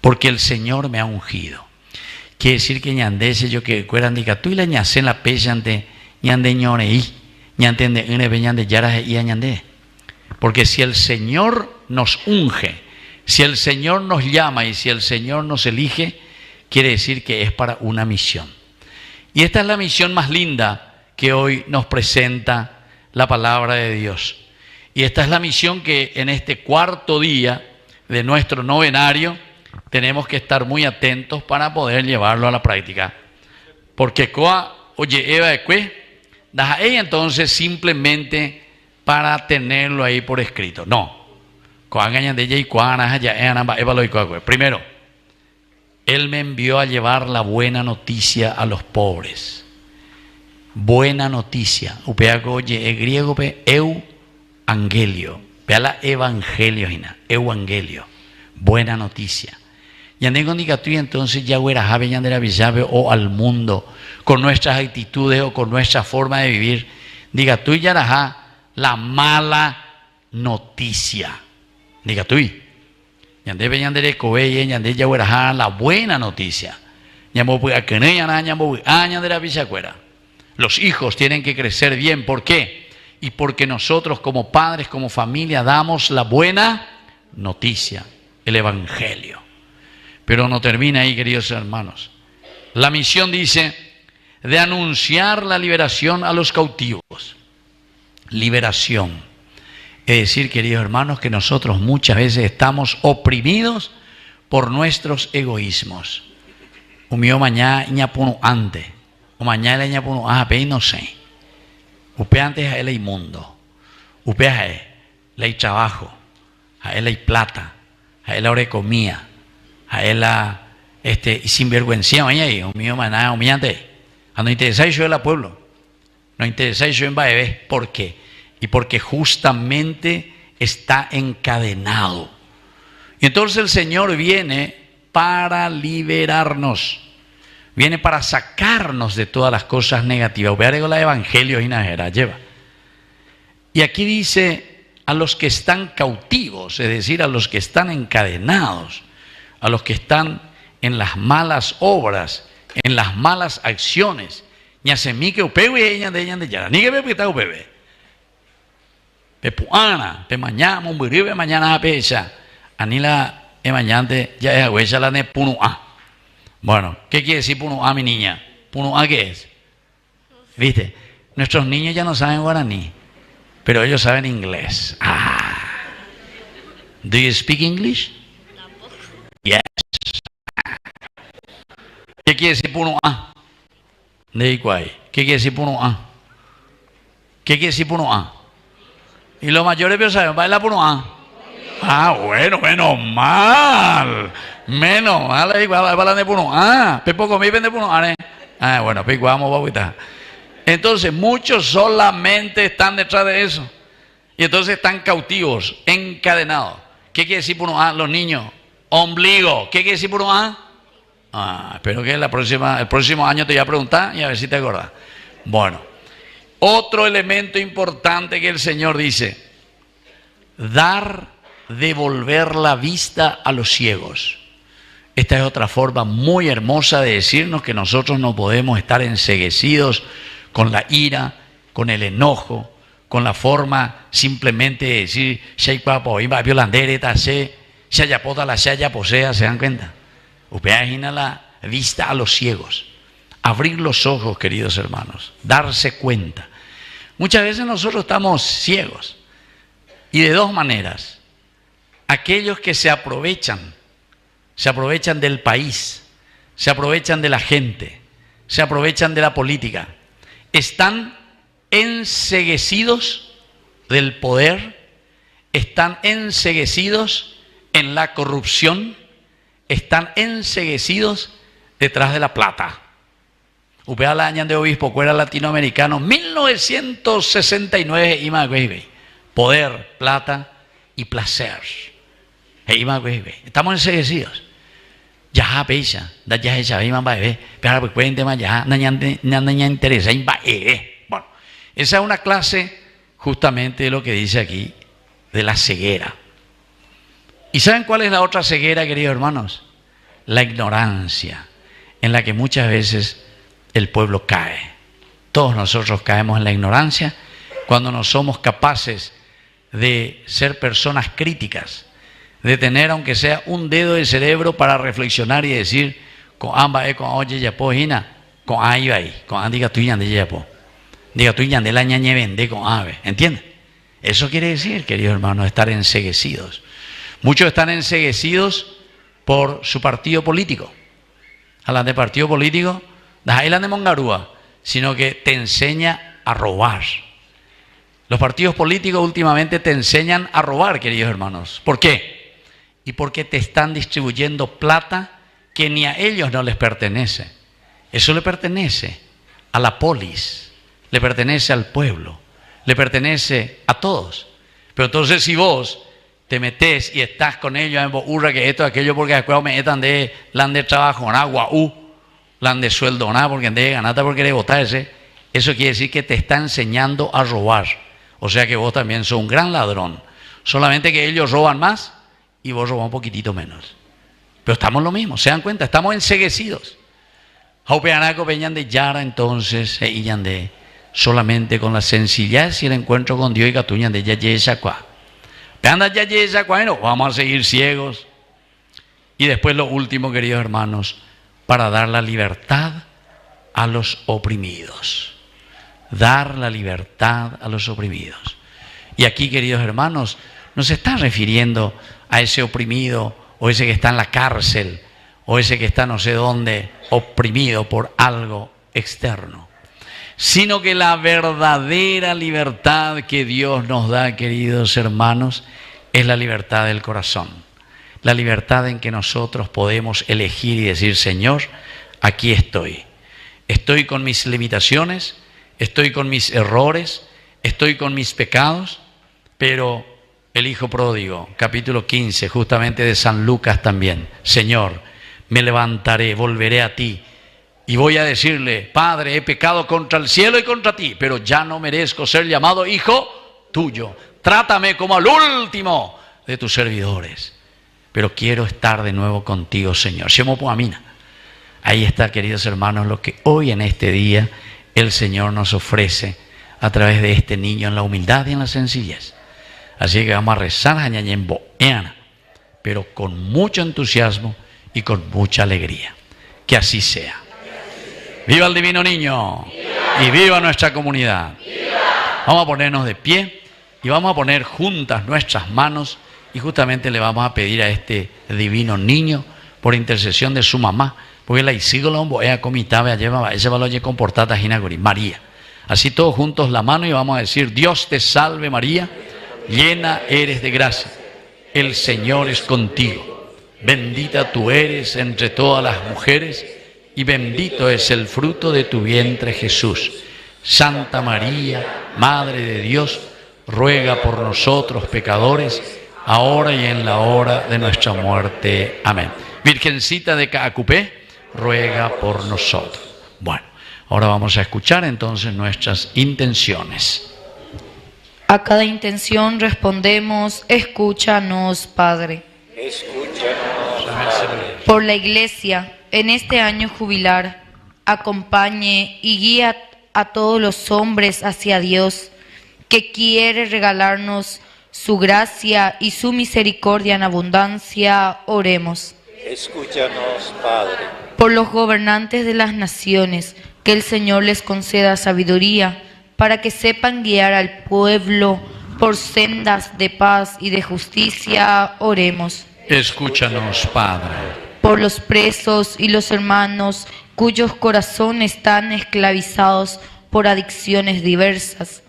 porque el Señor me ha ungido. Quiere decir que ñandese yo que cueran diga tú y la ñase en la pechante ñande ñoreí ñantende ñande yara y añande. Porque si el Señor nos unge, si el Señor nos llama y si el Señor nos elige, quiere decir que es para una misión. Y esta es la misión más linda que hoy nos presenta la palabra de Dios. Y esta es la misión que en este cuarto día de nuestro novenario tenemos que estar muy atentos para poder llevarlo a la práctica. Porque oye, Eva de Cue, da ella entonces simplemente para tenerlo ahí por escrito. No. Primero, Él me envió a llevar la buena noticia a los pobres. Buena noticia. Oye, griego angelio. Vea la evangelio, evangelio. Buena noticia. Y entonces ya o al mundo con nuestras actitudes o con nuestra forma de vivir. Diga tú y ya la mala noticia. Diga tú y. La buena noticia. Los hijos tienen que crecer bien. ¿Por qué? Y porque nosotros como padres, como familia, damos la buena noticia, el Evangelio. Pero no termina ahí, queridos hermanos. La misión dice de anunciar la liberación a los cautivos. Liberación. Es decir, queridos hermanos, que nosotros muchas veces estamos oprimidos por nuestros egoísmos. Umio mañana ñapuno antes, o mañana ñapuno no sé. Upe antes a él hay mundo, upe a él hay trabajo, a él hay plata, a él hay comida, a él sinvergüenza mañana, umio mañana, humillante. A no interesa yo en la pueblo, no interesa yo en Baebé. ¿Por qué? Y porque justamente está encadenado. Y entonces el Señor viene para liberarnos. Viene para sacarnos de todas las cosas negativas. Voy a agregar el Evangelio y lleva. Y aquí dice a los que están cautivos, es decir, a los que están encadenados, a los que están en las malas obras, en las malas acciones. Ñasemí que upewe ella de ella de yara. Ni que está upewe. Pepuana, pe mañana, mumbiribe mañana a pecha. Anila emañante ya es agüecha la ne punua. Bueno, ¿qué quiere decir punua, mi niña? ¿Punua qué es? ¿Viste? Nuestros niños ya no saben guaraní, pero ellos saben inglés. Ah. Do you speak English? Yes. ¿Qué quiere decir punua? ¿Qué quiere decir punua? ¿Qué quiere decir punua? Y los mayores pero saben, baila punua. Ah, bueno, menos mal. Menos mal, ahí va de punua. Ah, pepo comí vende punua. Ah, bueno, pues vamos, babita. Entonces, muchos solamente están detrás de eso. Y entonces están cautivos, encadenados. ¿Qué quiere decir punua? Los niños. Ombligo. ¿Qué quiere decir punua? Ah, espero que el próximo año te voy a preguntar y a ver si te acuerdas. Bueno, otro elemento importante que el Señor dice: devolver la vista a los ciegos. Esta es otra forma muy hermosa de decirnos que nosotros no podemos estar enceguecidos con la ira, con el enojo, con la forma simplemente de decir ¿se dan cuenta? Imagina la vista a los ciegos. Abrir los ojos, queridos hermanos, darse cuenta. Muchas veces nosotros estamos ciegos, y de dos maneras. Aquellos que se aprovechan del país, se aprovechan de la gente, se aprovechan de la política, están enceguecidos del poder, están enceguecidos en la corrupción, están enceguecidos detrás de la plata. Upea la año de obispo, cuera latinoamericano, 1969, ima güey, poder, plata y placer. Estamos enseguecidos. Ya pecha, da ya hecha, ima bae, pero pues cuente más ya, naña interesa, bueno, esa es una clase justamente de lo que dice aquí de la ceguera. ¿Y saben cuál es la otra ceguera, queridos hermanos? La ignorancia, en la que muchas veces el pueblo cae. Todos nosotros caemos en la ignorancia cuando no somos capaces de ser personas críticas, de tener aunque sea un dedo de cerebro para reflexionar y decir con amba con oye ya po hina con ahí ahí con diga tú de ya po diga tú de la ñañe vende con ave, ¿entienden? Eso quiere decir, queridos hermanos, estar enceguecidos. Muchos están enceguecidos por su partido político. Hablan de partido político, no hablan de mongarúa, sino que te enseña a robar. Los partidos políticos últimamente te enseñan a robar, queridos hermanos. ¿Por qué? Y porque te están distribuyendo plata que ni a ellos no les pertenece. Eso le pertenece a la polis, le pertenece al pueblo, le pertenece a todos. Pero entonces si vos te metes y estás con ellos en burra que esto, aquello, porque después me metan de lan de trabajo, agua, lan de sueldo, nada, porque de ganata porque de votarse, eso quiere decir que te está enseñando a robar. O sea que vos también sos un gran ladrón. Solamente que ellos roban más y vos robas un poquitito menos. Pero estamos lo mismo, se dan cuenta, estamos enceguecidos. Jaupeanaco peñan de Yara entonces, y de solamente con la sencillez y el encuentro con Dios y catuñan de Yayesacua. Anda Yayesacua, no, vamos a seguir ciegos. Y después lo último, queridos hermanos, para dar la libertad a los oprimidos. Dar la libertad a los oprimidos. Y aquí, queridos hermanos, no se está refiriendo a ese oprimido o ese que está en la cárcel o ese que está no sé dónde oprimido por algo externo, sino que la verdadera libertad que Dios nos da, queridos hermanos, es la libertad del corazón. La libertad en que nosotros podemos elegir y decir: Señor, aquí estoy. Estoy con mis limitaciones, estoy con mis errores, estoy con mis pecados, pero el Hijo Pródigo, capítulo 15, justamente de San Lucas también: Señor, me levantaré, volveré a ti y voy a decirle: Padre, he pecado contra el cielo y contra ti, pero ya no merezco ser llamado hijo tuyo. Trátame como al último de tus servidores, pero quiero estar de nuevo contigo, Señor. Ahí está, queridos hermanos, lo que hoy en este día el Señor nos ofrece a través de este niño en la humildad y en la sencillez. Así que vamos a rezar en Boeana, pero con mucho entusiasmo y con mucha alegría. Que así sea. ¡Viva el Divino Niño! ¡Viva! Y viva nuestra comunidad. ¡Viva! Vamos a ponernos de pie y vamos a poner juntas nuestras manos y justamente le vamos a pedir a este Divino Niño, por intercesión de su mamá, porque la hicieron a comitaba lleva ese valor de comportada María. Así todos juntos la mano y vamos a decir: Dios te salve María, llena eres de gracia, el Señor es contigo, bendita tú eres entre todas las mujeres y bendito es el fruto de tu vientre Jesús. Santa María, Madre de Dios, ruega por nosotros pecadores, ahora y en la hora de nuestra muerte. Amén. Virgencita de Caacupé, ruega por nosotros. Bueno, ahora vamos a escuchar entonces nuestras intenciones. A cada intención respondemos: escúchanos, Padre. Escúchanos, Padre. Por la Iglesia, en este año jubilar, acompañe y guía a todos los hombres hacia Dios, que quiere regalarnos su gracia y su misericordia en abundancia. Oremos. Escúchanos, Padre. Por los gobernantes de las naciones, que el Señor les conceda sabiduría para que sepan guiar al pueblo por sendas de paz y de justicia. Oremos. Escúchanos, Padre. Por los presos y los hermanos cuyos corazones están esclavizados por adicciones diversas,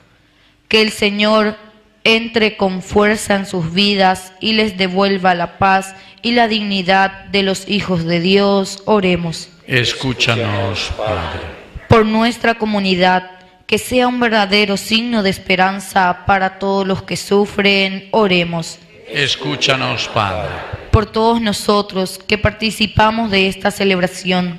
que el Señor entre con fuerza en sus vidas y les devuelva la paz y la dignidad de los hijos de Dios. Oremos. Escúchanos, Padre. Por nuestra comunidad, que sea un verdadero signo de esperanza para todos los que sufren. Oremos. Escúchanos, Padre. Por todos nosotros que participamos de esta celebración,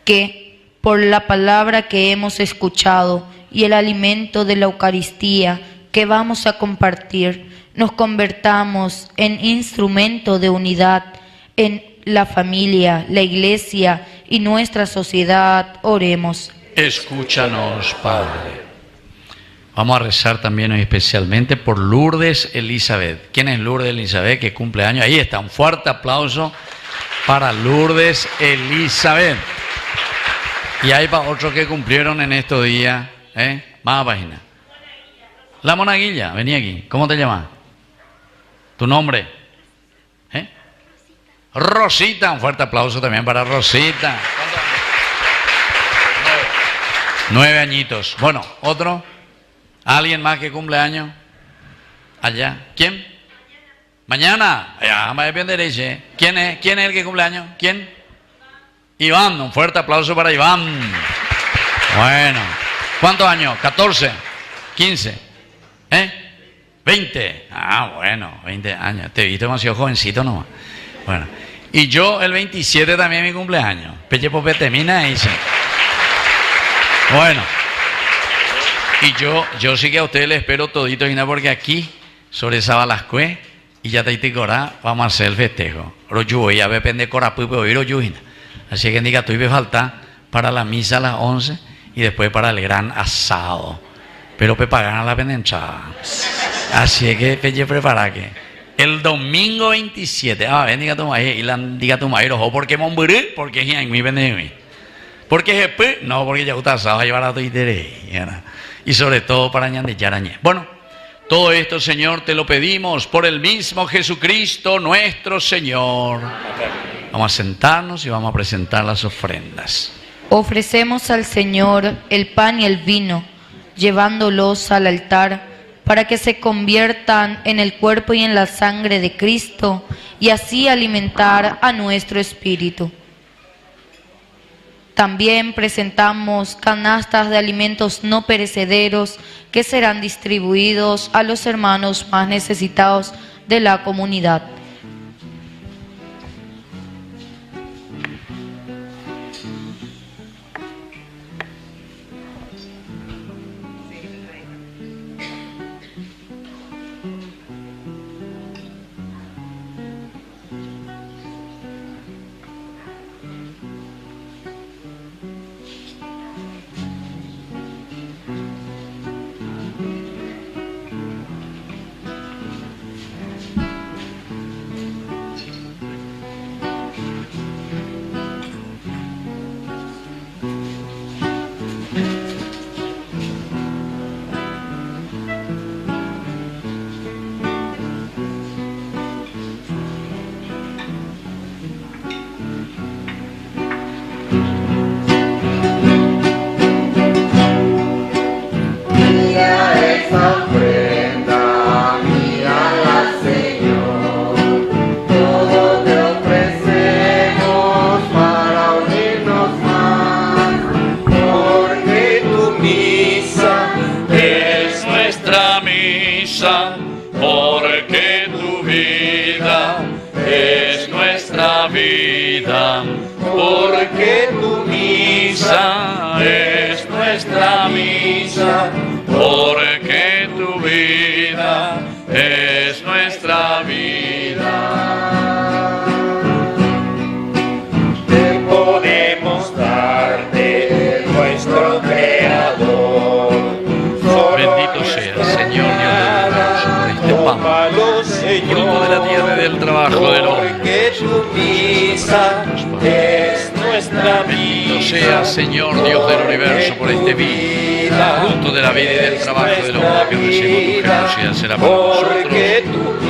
que por la palabra que hemos escuchado y el alimento de la Eucaristía que vamos a compartir, nos convertamos en instrumento de unidad en la familia, la Iglesia y nuestra sociedad. Oremos. Escúchanos, Padre. Vamos a rezar también hoy especialmente por Lourdes Elizabeth. ¿Quién es Lourdes Elizabeth? Que cumple años. Ahí está, un fuerte aplauso para Lourdes Elizabeth. Y hay para otros que cumplieron en estos días. Más página. La monaguilla, vení aquí. ¿Cómo te llamas? ¿Tu nombre? Rosita. Un fuerte aplauso también para Rosita. 9 añitos. Bueno, otro. ¿Alguien más que cumple años? Allá. ¿Quién? Mañana. Ya, me depende. ¿Quién es el que cumple años? ¿Quién? Iván. Un fuerte aplauso para Iván. Bueno. ¿Cuántos años? 14. 15. 20. Ah, bueno, 20 años. Te he visto demasiado jovencito nomás. Bueno. Y yo el 27 también mi cumpleaños. Peche Popetemina dice. Bueno. Y yo sí que a ustedes les espero todito, porque aquí, sobre Sabalascue, y ya te corá, vamos a hacer el festejo. Pero yo voy a ver pende corapú, pero oír oyuina. Así que diga, tú iba a faltar para la misa a las 11 y después para el gran asado. Pero pagan a la pendenchada. Así que peche prepara que el domingo 27, diga tu madre, y la diga tu madre, ojo, porque monburé, porque es en mi pendejo. Porque jefe, no, porque ya usted sabe llevar a tu interés. Y sobre todo para ñande yarañé. Bueno, todo esto, Señor, te lo pedimos por el mismo Jesucristo nuestro Señor. Vamos a sentarnos y vamos a presentar las ofrendas. Ofrecemos al Señor el pan y el vino, llevándolos al altar, para que se conviertan en el cuerpo y en la sangre de Cristo, y así alimentar a nuestro espíritu. También presentamos canastas de alimentos no perecederos que serán distribuidos a los hermanos más necesitados de la comunidad. porque tu vida es nuestra vida, porque tu misa es nuestra misa, porque tu vida es nuestra vida. Te podemos dar de nuestro Creador. Bendito sea, Señor Dios del universo, por este pan, fruto de la tierra y del trabajo del hombre. Porque tu misa es nuestra Bendito misa. sea, Señor Dios del universo, por este vino, fruto de la vida y del trabajo del hombre, que recibimos tu generosidad, será para nosotros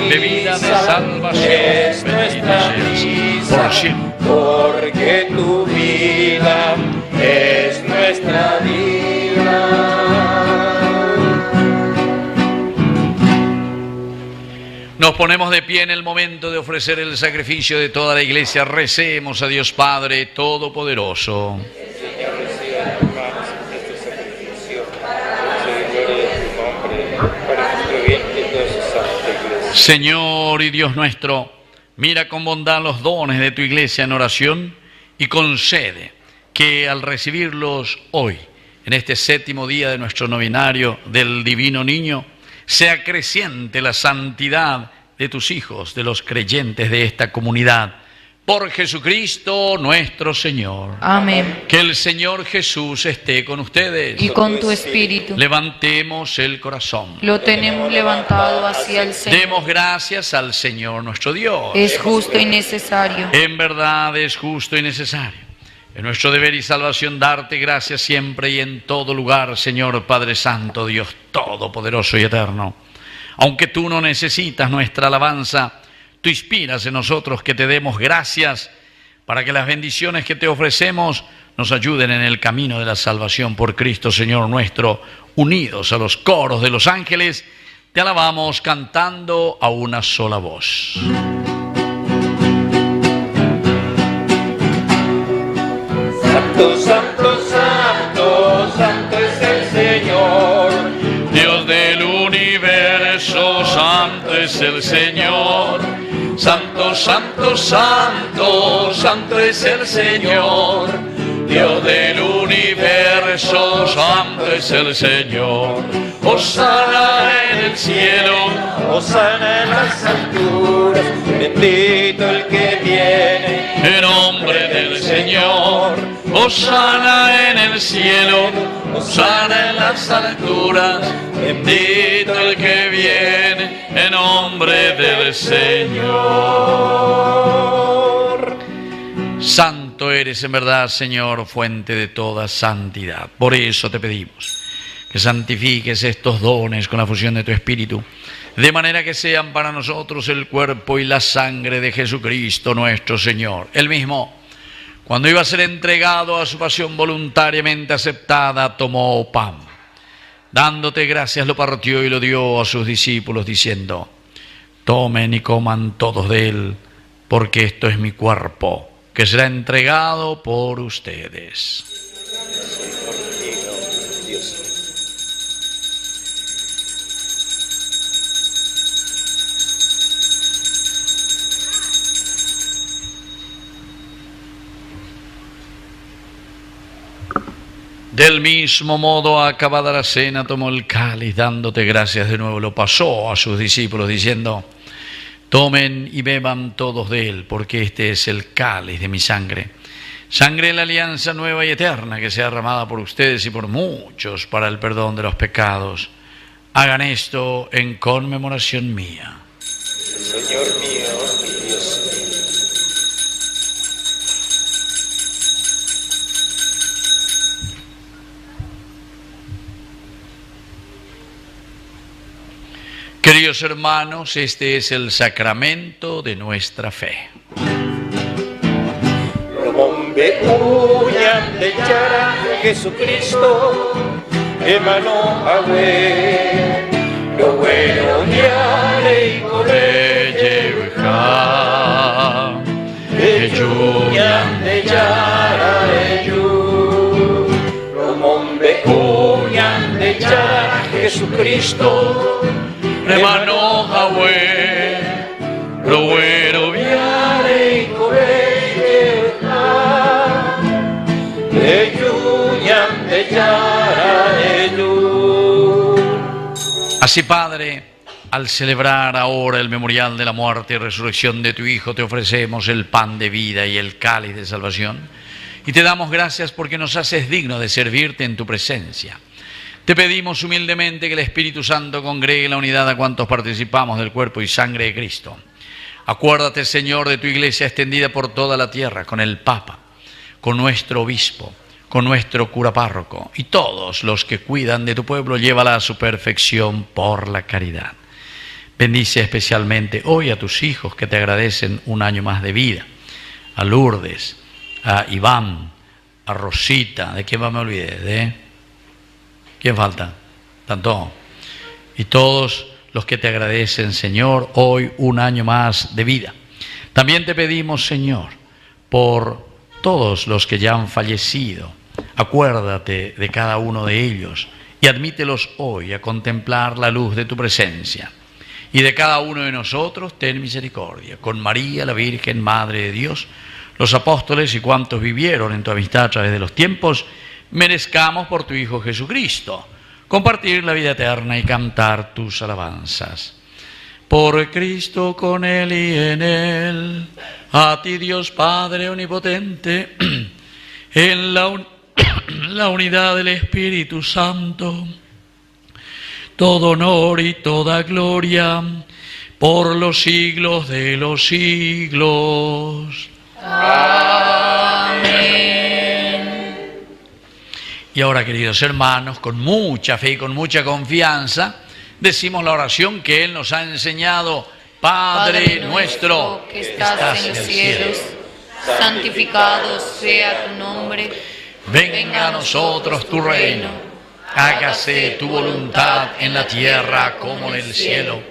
bebida de salvación. Bendito seas por siempre. Porque tu vida es nuestra vida. Nos ponemos de pie en el momento de ofrecer el sacrificio de toda la iglesia. Recemos a Dios Padre Todopoderoso. Señor, reciba de tus manos este sacrificio, para la gloria de tu nombre, para nuestro bien y de toda su santa iglesia. Señor y Dios nuestro, mira con bondad los dones de tu iglesia en oración y concede que al recibirlos hoy, en este séptimo día de nuestro novenario del Divino Niño, sea creciente la santidad de tus hijos, de los creyentes de esta comunidad. Por Jesucristo nuestro Señor. Amén. Que el Señor Jesús esté con ustedes. Y con tu espíritu. Levantemos el corazón. Lo tenemos levantado hacia el Señor. Demos gracias al Señor nuestro Dios. Es justo y necesario. En verdad es justo y necesario. Es nuestro deber y salvación darte gracias siempre y en todo lugar, Señor Padre Santo, Dios Todopoderoso y Eterno. Aunque tú no necesitas nuestra alabanza, tú inspiras en nosotros que te demos gracias para que las bendiciones que te ofrecemos nos ayuden en el camino de la salvación por Cristo, Señor nuestro. Unidos a los coros de los ángeles, te alabamos cantando a una sola voz. Santo, santo, santo, santo es el Señor. Dios del universo, santo es el Señor. Santo, santo, santo, santo es el Señor. Dios del universo, santo es el Señor. Hosana en el cielo, Hosana en las alturas, bendito el que viene en nombre del Señor. Hosana en el cielo, hosana en las alturas, bendito el que viene en nombre del Señor. Santo eres en verdad, Señor, fuente de toda santidad. Por eso te pedimos que santifiques estos dones con la fusión de tu Espíritu, de manera que sean para nosotros el cuerpo y la sangre de Jesucristo nuestro Señor. Él mismo, cuando iba a ser entregado a su pasión voluntariamente aceptada, tomó pan. Dándote gracias, lo partió y lo dio a sus discípulos, diciendo: tomen y coman todos de él, porque esto es mi cuerpo, que será entregado por ustedes. Del mismo modo, acabada la cena, tomó el cáliz, dándote gracias de nuevo, lo pasó a sus discípulos, diciendo: tomen y beban todos de él, porque este es el cáliz de mi sangre, sangre de la alianza nueva y eterna, que sea derramada por ustedes y por muchos para el perdón de los pecados. Hagan esto en conmemoración mía. Señor mío y Dios mío. Queridos hermanos, este es el sacramento de nuestra fe. Romombe uyan de chara Jesucristo, emano agüe, lo bueno niare y Yeveja, uyan de chara eyu, romombe uyan de chara Jesucristo, Remano Yahweh, lo bueno viare Así, Padre, al celebrar ahora el memorial de la muerte y resurrección de tu Hijo, te ofrecemos el pan de vida y el cáliz de salvación, y te damos gracias porque nos haces digno de servirte en tu presencia. Te pedimos humildemente que el Espíritu Santo congregue la unidad a cuantos participamos del cuerpo y sangre de Cristo. Acuérdate, Señor, de tu iglesia extendida por toda la tierra, con el Papa, con nuestro obispo, con nuestro cura párroco y todos los que cuidan de tu pueblo, llévala a su perfección por la caridad. Bendice especialmente hoy a tus hijos que te agradecen un año más de vida, a Lourdes, a Iván, a Rosita, ¿de quién más me olvidé? ¿De quién falta? Tanto. Y todos los que te agradecen, Señor, hoy un año más de vida. También te pedimos, Señor, por todos los que ya han fallecido, acuérdate de cada uno de ellos y admítelos hoy a contemplar la luz de tu presencia. Y de cada uno de nosotros ten misericordia. Con María, la Virgen, Madre de Dios, los apóstoles y cuantos vivieron en tu amistad a través de los tiempos, merezcamos por tu Hijo Jesucristo compartir la vida eterna y cantar tus alabanzas. Por Cristo, con Él y en Él, a ti Dios Padre omnipotente, en la unidad del Espíritu Santo, todo honor y toda gloria por los siglos de los siglos. Amén. Y ahora, queridos hermanos, con mucha fe y con mucha confianza, decimos la oración que Él nos ha enseñado. Padre nuestro que estás en los cielos, santificado sea tu nombre. Venga a nosotros tu reino. Hágase tu voluntad en la tierra como en el cielo.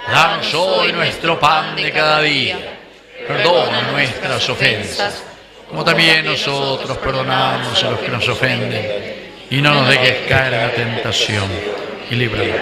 Danos hoy nuestro pan de cada día. Perdona nuestras ofensas, como también nosotros perdonamos a los que nos ofenden. Y no nos dejes caer en la tentación. Y líbranos.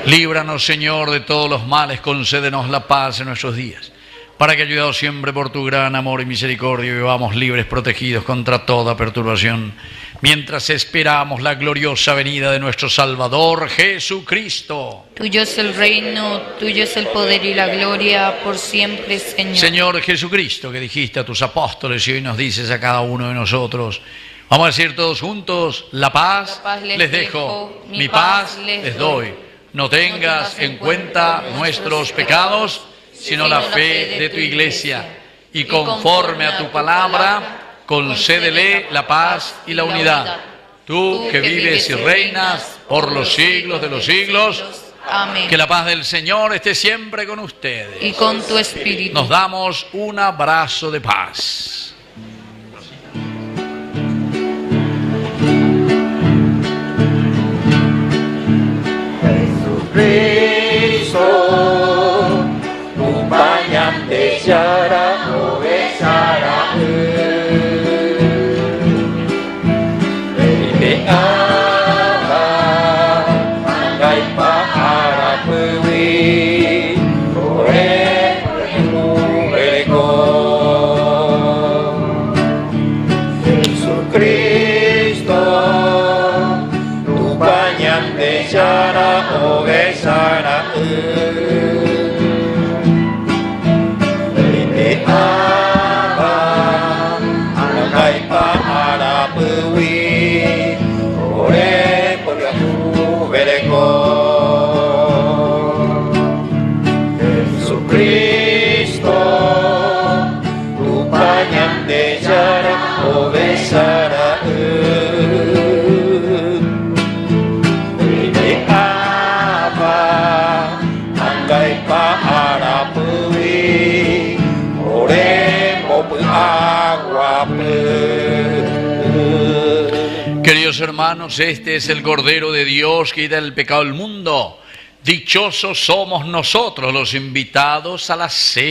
Líbranos, Señor, de todos los males. Concédenos la paz en nuestros días, para que, ayudados siempre por tu gran amor y misericordia, vivamos libres, protegidos contra toda perturbación, mientras esperamos la gloriosa venida de nuestro Salvador Jesucristo. Tuyo es el reino, tuyo es el poder y la gloria por siempre, Señor. Señor Jesucristo, que dijiste a tus apóstoles y hoy nos dices a cada uno de nosotros, vamos a decir todos juntos: la paz les dejo, mi paz les doy. No tengas en cuenta nuestros pecados, sino la fe de tu iglesia, y conforme a tu palabra, concédele la paz y la unidad. Tú que vives y reinas por los siglos de los siglos. Amén. Que la paz del Señor esté siempre con ustedes. Y con tu espíritu. Nos damos un abrazo de paz. Jesucristo, upayam desyara obesara Aba angay pahara pewi ore pereko Jesucristo, upayam desyara obesara Jesucristo, upayam desyara obesara Queridos hermanos, este es el Cordero de Dios que quita el pecado del mundo. Dichosos somos nosotros los invitados a la cena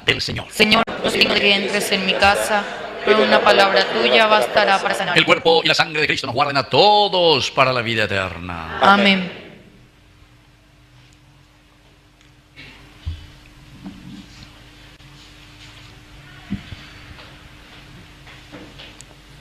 del Señor. Señor, no soy digno de que entres en mi casa, pero una palabra tuya bastará para sanar. El cuerpo y la sangre de Cristo nos guarden a todos para la vida eterna. Amén.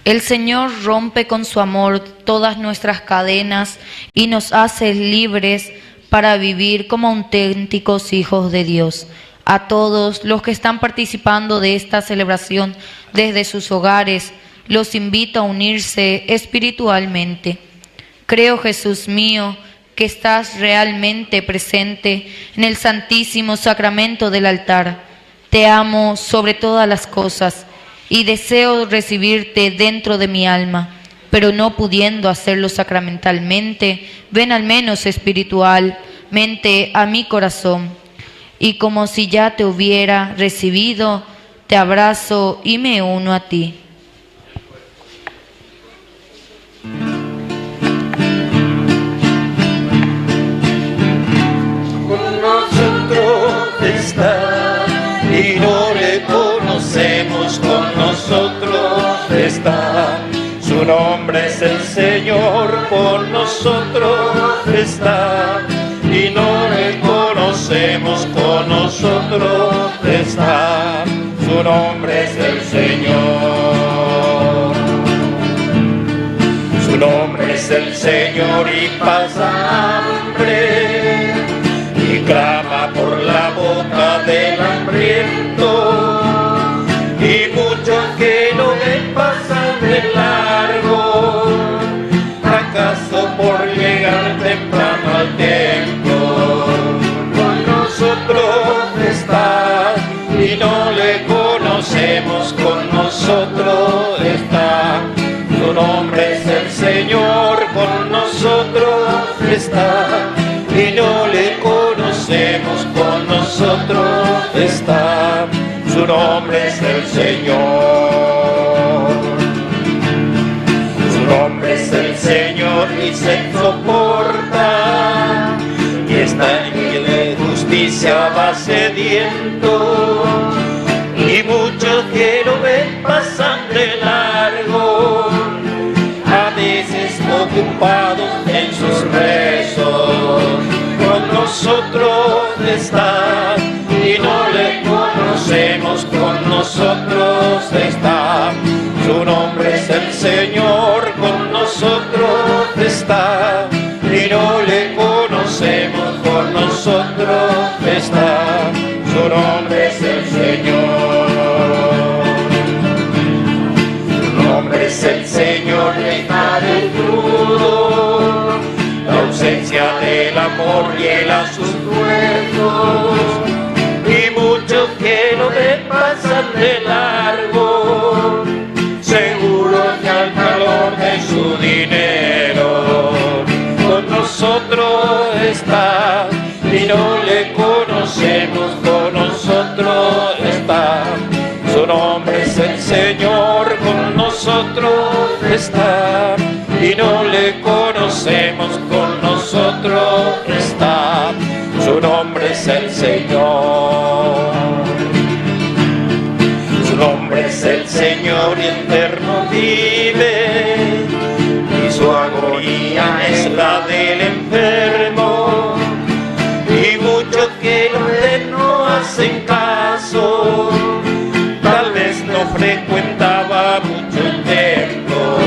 El Señor rompe con su amor todas nuestras cadenas y nos hace libres para vivir como auténticos hijos de Dios. A todos los que están participando de esta celebración desde sus hogares, los invito a unirse espiritualmente. Creo, Jesús mío, que estás realmente presente en el Santísimo Sacramento del altar. Te amo sobre todas las cosas y deseo recibirte dentro de mi alma, pero no pudiendo hacerlo sacramentalmente, ven al menos espiritualmente a mi corazón. Y como si ya te hubiera recibido, te abrazo y me uno a ti. Con nosotros está y no le conocemos, con nosotros está. Su nombre es el Señor, con nosotros está y no le conocemos, con nosotros está. Su nombre es el Señor. Su nombre es el Señor y pasa hambre y clama por la boca del hambriento, y muchos que lo ven pasan de largo, acaso por llegar temprano al templo. Con nosotros está y no le conocemos, con nosotros está. Su nombre es el Señor, con nosotros está y no le conocemos, con nosotros está. Su nombre es el Señor. Su nombre es el Señor y se soporta, y está en de justicia va sediento, y muchos que lo ven pasan de largo, a veces ocupados en sus rezos. Con nosotros está y no le conocemos, con nosotros está. Su nombre es el Señor, con nosotros está y no le conocemos, con nosotros está. Su nombre es el Señor. Su nombre es el Señor, está desnudo, la ausencia del amor hiela sus huesos, y muchos que lo ven pasan de largo, seguros que al calor de su dinero. Con nosotros está y no le conocemos, con nosotros está. Su nombre es el Señor, con nosotros está y no le conocemos, con nosotros está. Su nombre es el Señor. Su nombre es el Señor y eterno vive, y su agonía es la del enfermo, y muchos que lo ven no hacen caso, tal vez no frecuentaba mucho el templo.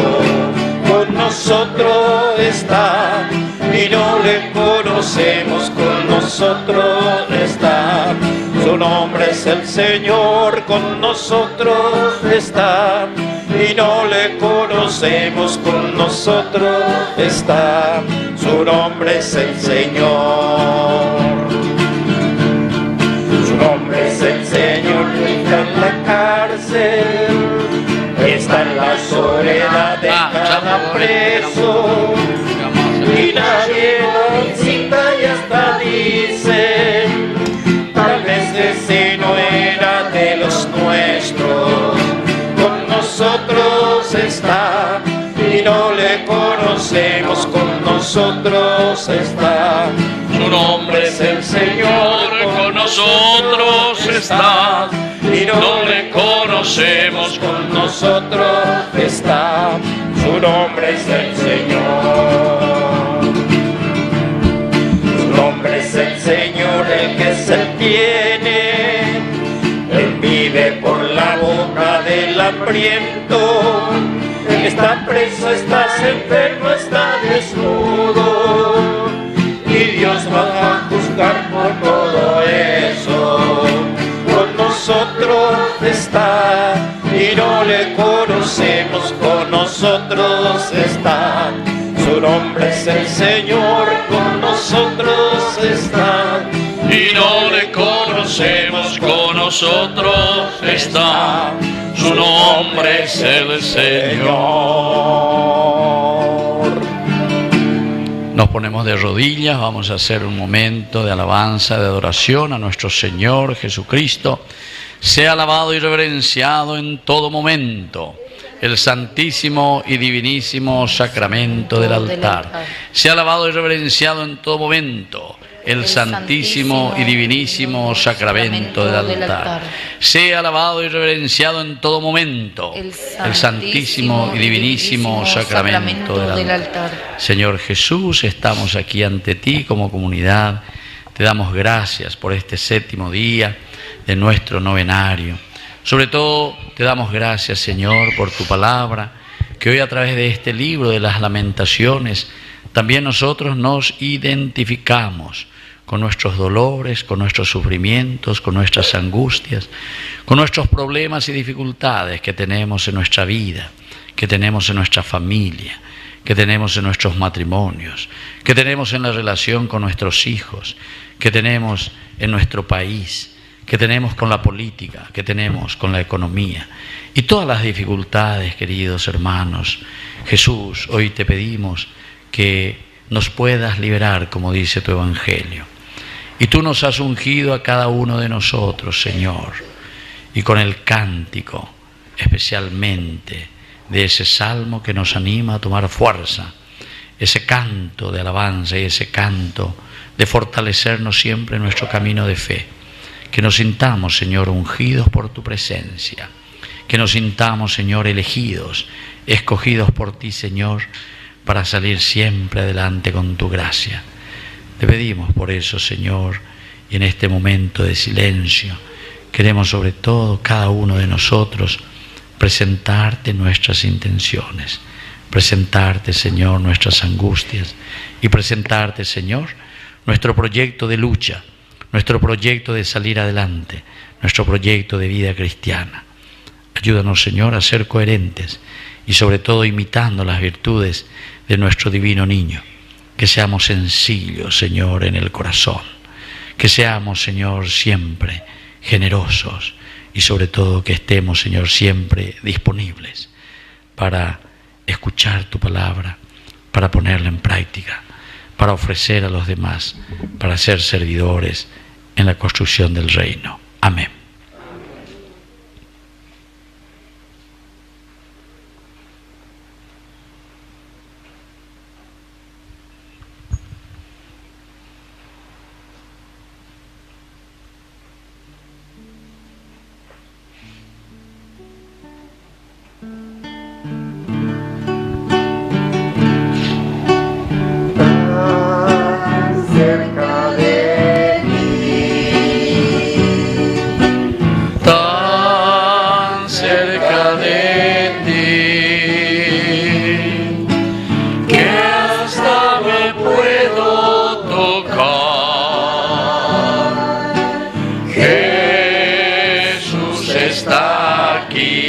Con nosotros está y no le conocemos, con nosotros está. Su nombre es el Señor, con nosotros está y no le conocemos, con nosotros está. Su nombre es el Señor. Su nombre es el Señor, que está en la cárcel, está en la soledad de cada preso, y nadie lo incita y hasta dice, tal vez ese no era de los nuestros. Con nosotros está y no le conocemos, con nosotros está. Su nombre es el Señor, con nosotros está y no le conocemos, con nosotros está, su nombre es el Señor. Su nombre es el Señor, el que se tiene, Él vive por la boca del hambriento. Él está preso, estás enfermo, está desnudo, y Dios va a juzgar por todo eso. Con nosotros está, y no le conocemos, con nosotros está. Su nombre es el Señor, con nosotros está, y no le conocemos, con nosotros está. Su nombre es el Señor. Nos ponemos de rodillas, vamos a hacer un momento de alabanza, de adoración a nuestro Señor Jesucristo. Sea alabado y reverenciado en todo momento el santísimo y divinísimo sacramento del altar. Sea alabado y reverenciado en todo momento el santísimo y divinísimo sacramento del altar. Sea alabado y reverenciado en todo momento el santísimo y divinísimo sacramento del altar. Señor Jesús, estamos aquí ante ti como comunidad. Te damos gracias por este séptimo día de nuestro novenario. Sobre todo te damos gracias, Señor, por tu palabra, que hoy a través de este libro de las Lamentaciones también nosotros nos identificamos con nuestros dolores, con nuestros sufrimientos, con nuestras angustias, con nuestros problemas y dificultades que tenemos en nuestra vida, que tenemos en nuestra familia, que tenemos en nuestros matrimonios, que tenemos en la relación con nuestros hijos, que tenemos en nuestro país, que tenemos con la política, que tenemos con la economía y todas las dificultades, queridos hermanos. Jesús, hoy te pedimos que nos puedas liberar, como dice tu Evangelio. Y tú nos has ungido a cada uno de nosotros, Señor, y con el cántico, especialmente de ese salmo que nos anima a tomar fuerza, ese canto de alabanza y ese canto de fortalecernos siempre en nuestro camino de fe. Que nos sintamos, Señor, ungidos por tu presencia, que nos sintamos, Señor, elegidos, escogidos por ti, Señor, para salir siempre adelante con tu gracia. Te pedimos por eso, Señor, y en este momento de silencio, queremos sobre todo cada uno de nosotros presentarte nuestras intenciones, presentarte, Señor, nuestras angustias y presentarte, Señor, nuestro proyecto de lucha, nuestro proyecto de salir adelante, nuestro proyecto de vida cristiana. Ayúdanos, Señor, a ser coherentes y sobre todo imitando las virtudes de nuestro divino niño. Que seamos sencillos, Señor, en el corazón. Que seamos, Señor, siempre generosos y sobre todo que estemos, Señor, siempre disponibles para escuchar tu palabra, para ponerla en práctica, para ofrecer a los demás, para ser servidores en la construcción del reino. Amén. Cerca de Tan cerca de ti, que hasta me puedo tocar. Jesús está aquí.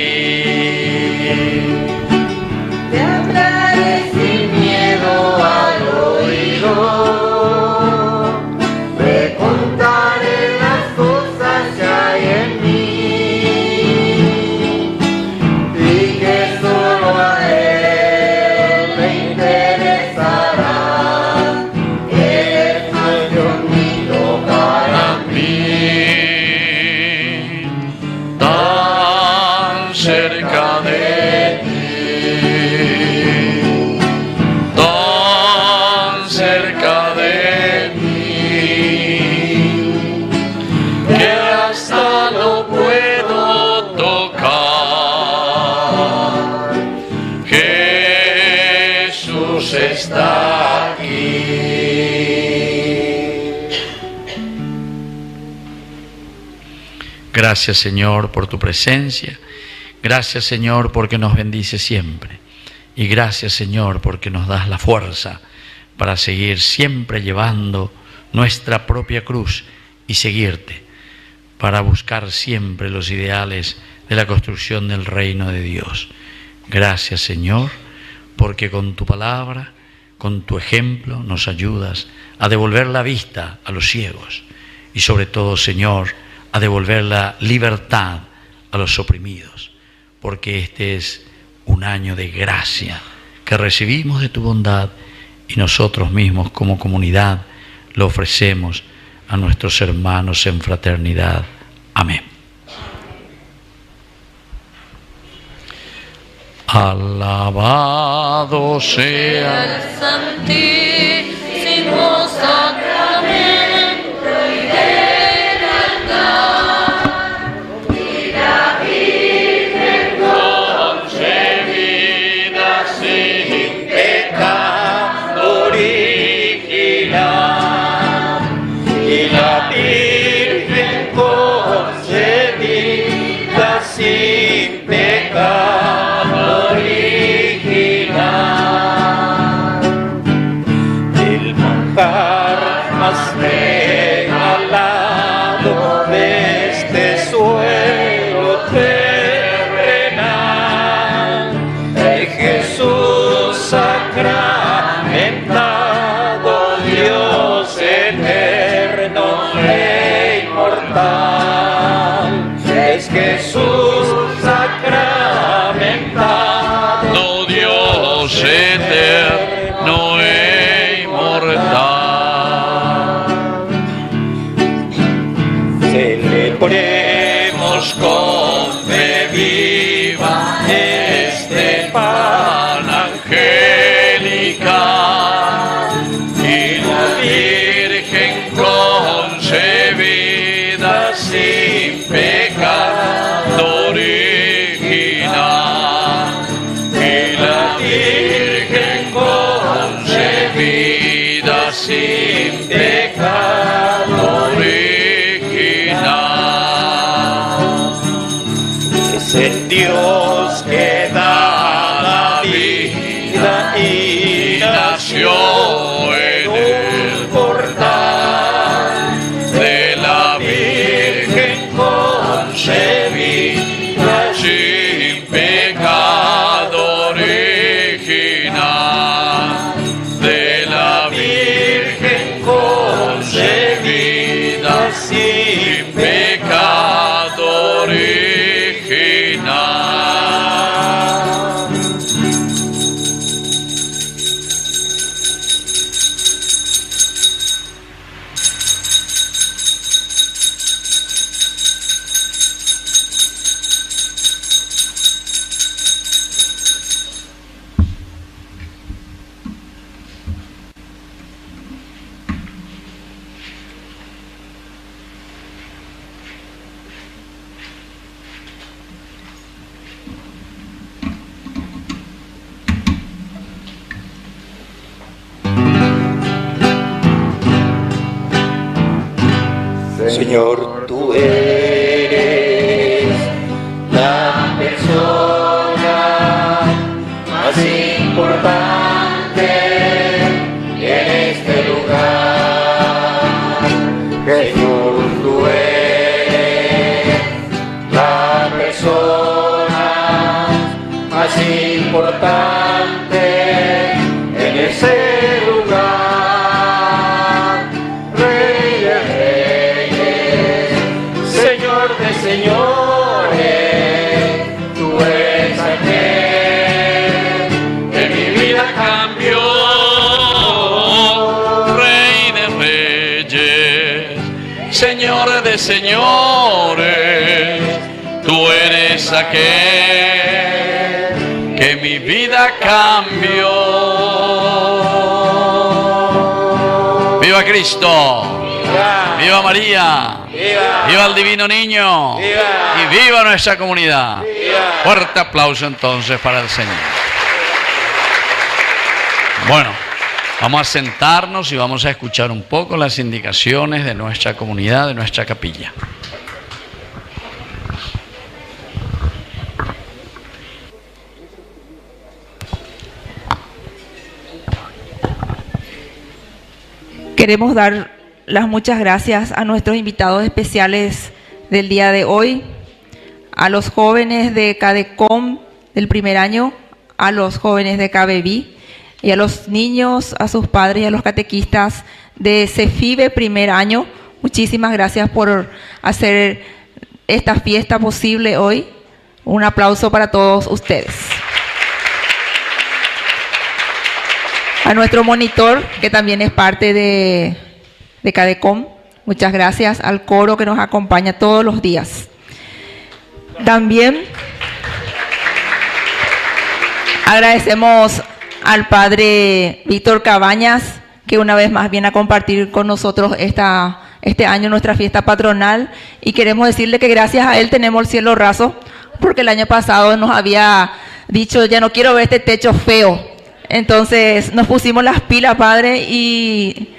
Te hablaré sin miedo al oído, te contaré las cosas que hay en mí, y que solo a Él le interesará. Él es Gracias, Señor, por tu presencia. Gracias, Señor, porque nos bendices siempre. Y gracias, Señor, porque nos das la fuerza para seguir siempre llevando nuestra propia cruz y seguirte, para buscar siempre los ideales de la construcción del reino de Dios. Gracias, Señor, porque con tu palabra, con tu ejemplo, nos ayudas a devolver la vista a los ciegos y sobre todo, Señor, a devolver la libertad a los oprimidos, porque este es un año de gracia que recibimos de tu bondad y nosotros mismos como comunidad lo ofrecemos a nuestros hermanos en fraternidad. Amén. Alabado sea el santísimo sacramento y del altar, y la Virgen concebida sin pecado original, y la Virgen concebida sin pecado original. El manjar más regalado de este suelo terrenal, de Jesús sacramentado, Dios eterno e inmortal. Es Jesús sacramentado, Dios eterno e inmortal. Celebremos con fe viva este pan angelical y la Virgen concebida sin pecado original, y la Virgen concebida sin pecado original. Es el Dios que da la vida y nació en el portal de la Virgen concebida sin pecado original, de la Virgen concebida sin pecado original. Señor, tú eres la persona más importante en este lugar. Señor, tú eres la persona más importante en ese lugar. Rey de reyes, Señor de señores, tú eres aquel que mi vida cambió. Rey de reyes, Señor de señores, tú eres aquel que mi vida cambió. ¡Viva Cristo! ¡Viva María! ¡Viva el Divino Niño! ¡Y viva nuestra comunidad! Fuerte aplauso entonces para el Señor. Bueno, vamos a sentarnos y vamos a escuchar un poco las indicaciones de nuestra comunidad, de nuestra capilla. Queremos dar las muchas gracias a nuestros invitados especiales del día de hoy, a los jóvenes de CADECOM del primer año, a los jóvenes de CABEBI y a los niños, a sus padres y a los catequistas de CEFIBE primer año. Muchísimas gracias por hacer esta fiesta posible hoy. Un aplauso para todos ustedes. A nuestro monitor, que también es parte de CADECOM, muchas gracias. Al coro que nos acompaña todos los días. También agradecemos al padre Víctor Cabañas, que una vez más viene a compartir con nosotros este año nuestra fiesta patronal, y queremos decirle que gracias a él tenemos el cielo raso, porque el año pasado nos había dicho, ya no quiero ver este techo feo. Entonces nos pusimos las pilas, padre, y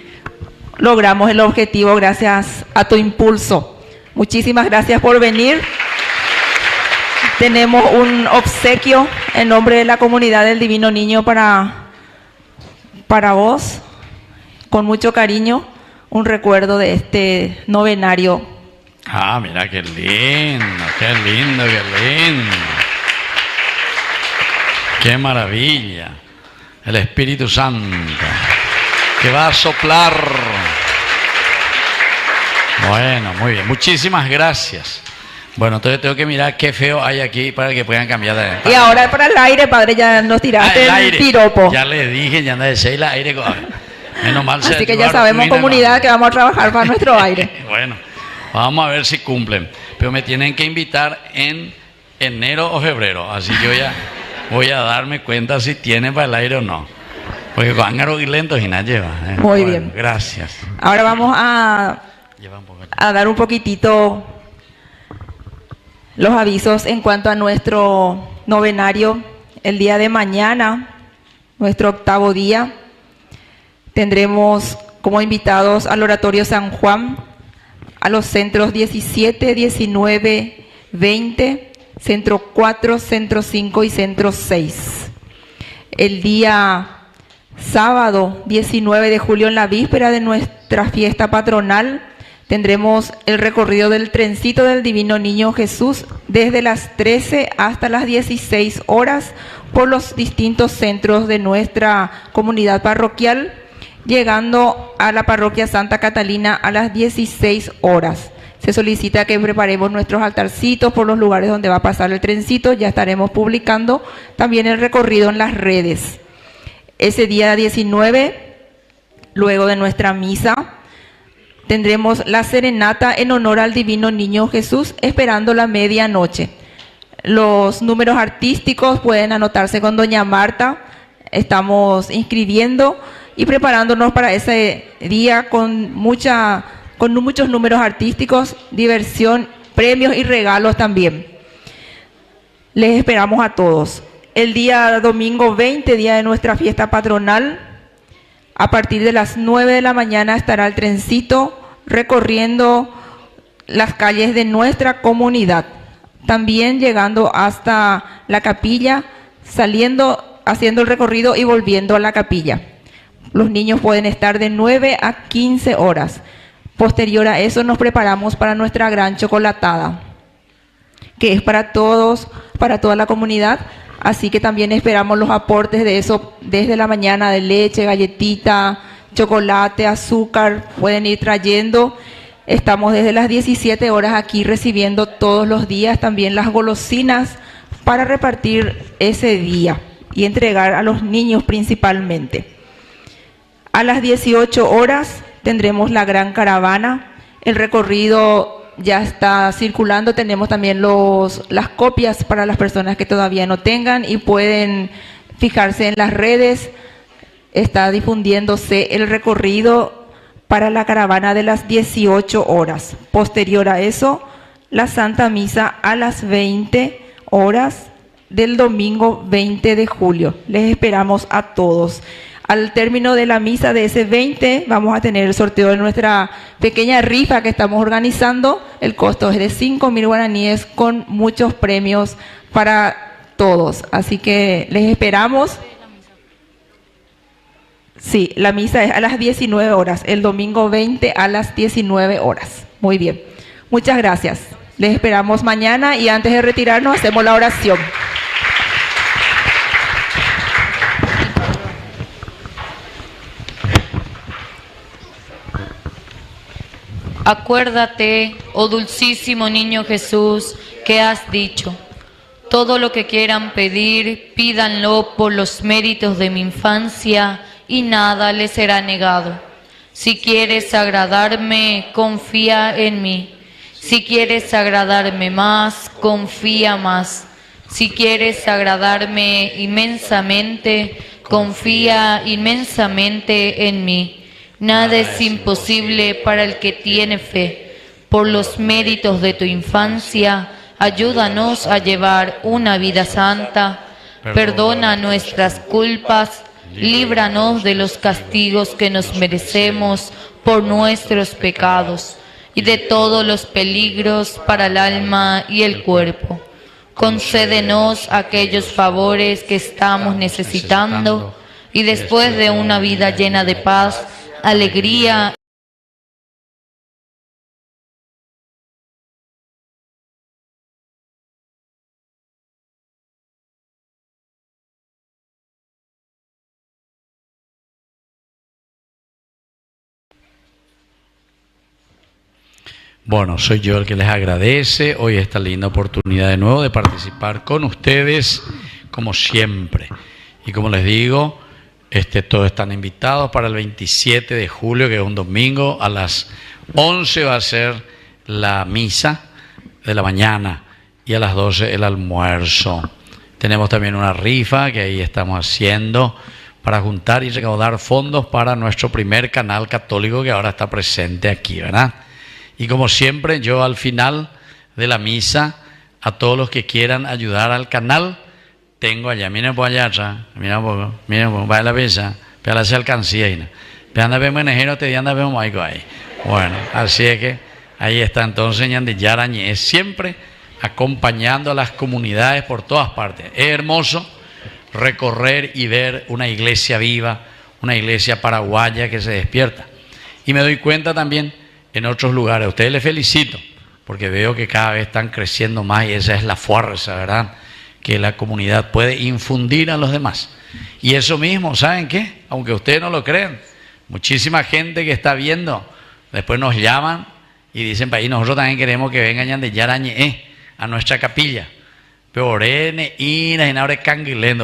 logramos el objetivo gracias a tu impulso. Muchísimas gracias por venir. Tenemos un obsequio en nombre de la comunidad del Divino Niño para vos, con mucho cariño, un recuerdo de este novenario. Ah, mira qué lindo, qué lindo, qué lindo. Qué maravilla. El Espíritu Santo que va a soplar. Bueno, muy bien. Muchísimas gracias. Bueno, entonces tengo que mirar qué feo hay aquí para que puedan cambiar de... Y ahora para el aire, padre, ya nos tiraste el piropo. Ya le dije, ya anda de Sheila, aire con... Menos mal. Así que ya sabemos, comunidad, que vamos a trabajar para nuestro aire. Bueno, vamos a ver si cumplen. Pero me tienen que invitar en enero o febrero. Así yo ya voy a darme cuenta si tienen para el aire o no. Porque van a ir lentos y nada lleva. Muy bien. Gracias. Ahora vamos a dar un poquitito los avisos en cuanto a nuestro novenario. El día de mañana, nuestro octavo día, tendremos como invitados al Oratorio San Juan, a los centros 17, 19, 20, centro 4, centro 5 y centro 6. El día sábado 19 de julio, en la víspera de nuestra fiesta patronal, tendremos el recorrido del trencito del Divino Niño Jesús desde las 13 hasta las 16 horas por los distintos centros de nuestra comunidad parroquial, llegando a la parroquia Santa Catalina a las 16 horas. Se solicita que preparemos nuestros altarcitos por los lugares donde va a pasar el trencito. Ya estaremos publicando también el recorrido en las redes. Ese día 19, luego de nuestra misa, tendremos la serenata en honor al Divino Niño Jesús, esperando la medianoche. Los números artísticos pueden anotarse con doña Marta. Estamos inscribiendo y preparándonos para ese día con muchos números artísticos, diversión, premios y regalos también. Les esperamos a todos. El día domingo 20, día de nuestra fiesta patronal, a partir de las 9 de la mañana estará el trencito recorriendo las calles de nuestra comunidad. También llegando hasta la capilla, saliendo, haciendo el recorrido y volviendo a la capilla. Los niños pueden estar de 9 a 15 horas. Posterior a eso nos preparamos para nuestra gran chocolatada, que es para todos, para toda la comunidad. Así que también esperamos los aportes de eso desde la mañana, de leche, galletita, chocolate, azúcar. Pueden ir trayendo. Estamos desde las 17 horas aquí recibiendo todos los días también las golosinas para repartir ese día y entregar a los niños principalmente. A las 18 horas tendremos la gran caravana. El recorrido ya está circulando. Tenemos también las copias para las personas que todavía no tengan y pueden fijarse en las redes. Está difundiéndose el recorrido para la caravana de las 18 horas. Posterior a eso, la Santa Misa a las 20 horas del domingo 20 de julio. Les esperamos a todos. Al término de la misa de ese 20, vamos a tener el sorteo de nuestra pequeña rifa que estamos organizando. El costo es de 5.000 guaraníes con muchos premios para todos. Así que les esperamos. Sí, la misa es a las 19 horas, el domingo 20 a las 19 horas. Muy bien. Muchas gracias. Les esperamos mañana y antes de retirarnos hacemos la oración. Acuérdate, oh dulcísimo niño Jesús, que has dicho: todo lo que quieran pedir, pídanlo por los méritos de mi infancia y nada les será negado. Si quieres agradarme, confía en mí. Si quieres agradarme más, confía más. Si quieres agradarme inmensamente, confía inmensamente en mí. Nada es imposible para el que tiene fe. Por los méritos de tu infancia, ayúdanos a llevar una vida santa. Perdona nuestras culpas. Líbranos de los castigos que nos merecemos por nuestros pecados y de todos los peligros para el alma y el cuerpo. Concédenos aquellos favores que estamos necesitando y después de una vida llena de paz, alegría. Bueno, soy yo el que les agradece hoy esta linda oportunidad de nuevo de participar con ustedes, como siempre. Y como les digo, todos están invitados para el 27 de julio, que es un domingo, a las 11 va a ser la misa de la mañana y a las 12 el almuerzo. Tenemos también una rifa que ahí estamos haciendo para juntar y recaudar fondos para nuestro primer canal católico que ahora está presente aquí, ¿verdad? Y como siempre, yo al final de la misa, a todos los que quieran ayudar al canal, tengo allá, miren por allá atrás, miren un poco, vaya la pesa, pero la se alcancía ahí, pero anda ver menejero, te anda ver maico ahí. Bueno, así es que ahí está entonces Ñande Yarañez, siempre acompañando a las comunidades por todas partes. Es hermoso recorrer y ver una iglesia viva, una iglesia paraguaya que se despierta. Y me doy cuenta también en otros lugares. A ustedes les felicito, porque veo que cada vez están creciendo más y esa es la fuerza, ¿verdad?, que la comunidad puede infundir a los demás. Y eso mismo, ¿saben qué? Aunque ustedes no lo crean, muchísima gente que está viendo, después nos llaman y dicen, país, nosotros también queremos que vengan de Yarañe a nuestra capilla. Pero orene,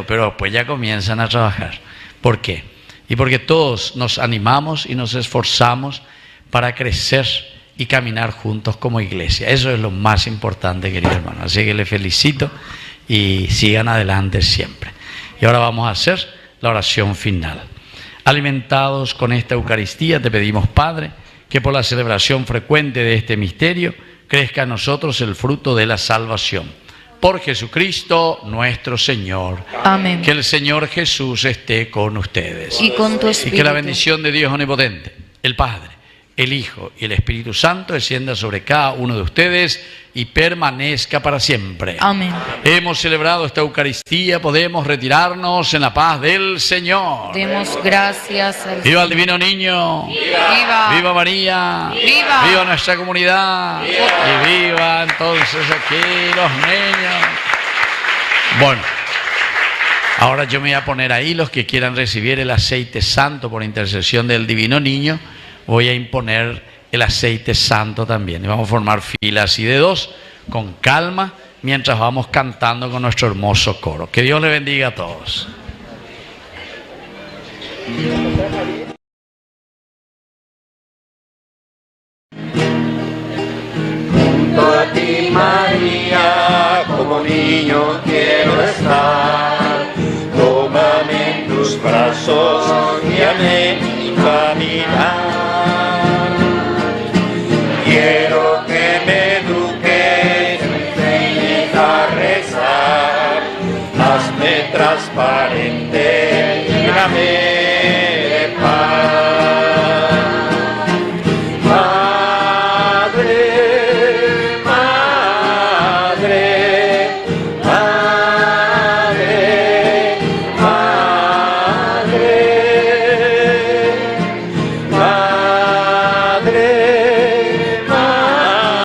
pero después ya comienzan a trabajar. ¿Por qué? Y porque todos nos animamos y nos esforzamos para crecer y caminar juntos como iglesia. Eso es lo más importante, querido hermano. Así que les felicito y sigan adelante siempre. Y ahora vamos a hacer la oración final. Alimentados con esta Eucaristía, te pedimos, Padre, que por la celebración frecuente de este misterio crezca en nosotros el fruto de la salvación. Por Jesucristo nuestro Señor. Amén. Que el Señor Jesús esté con ustedes. Y con tu espíritu. Y que la bendición de Dios Omnipotente, el Padre, el Hijo y el Espíritu Santo descienda sobre cada uno de ustedes y permanezca para siempre. Amén. Hemos celebrado esta Eucaristía, podemos retirarnos en la paz del Señor. Demos gracias al ¡Viva el Divino Niño! ¡Viva! ¡Viva María! ¡Viva! ¡Viva nuestra comunidad! ¡Viva! Y viva entonces aquí los niños. Bueno, ahora yo me voy a poner ahí, los que quieran recibir el aceite santo por intercesión del Divino Niño, voy a imponer el aceite santo también. Y vamos a formar filas así de dos, con calma, mientras vamos cantando con nuestro hermoso coro. Que Dios le bendiga a todos. Junto a ti, María, como niño quiero estar. Tómame en tus brazos, guíame mi caminar.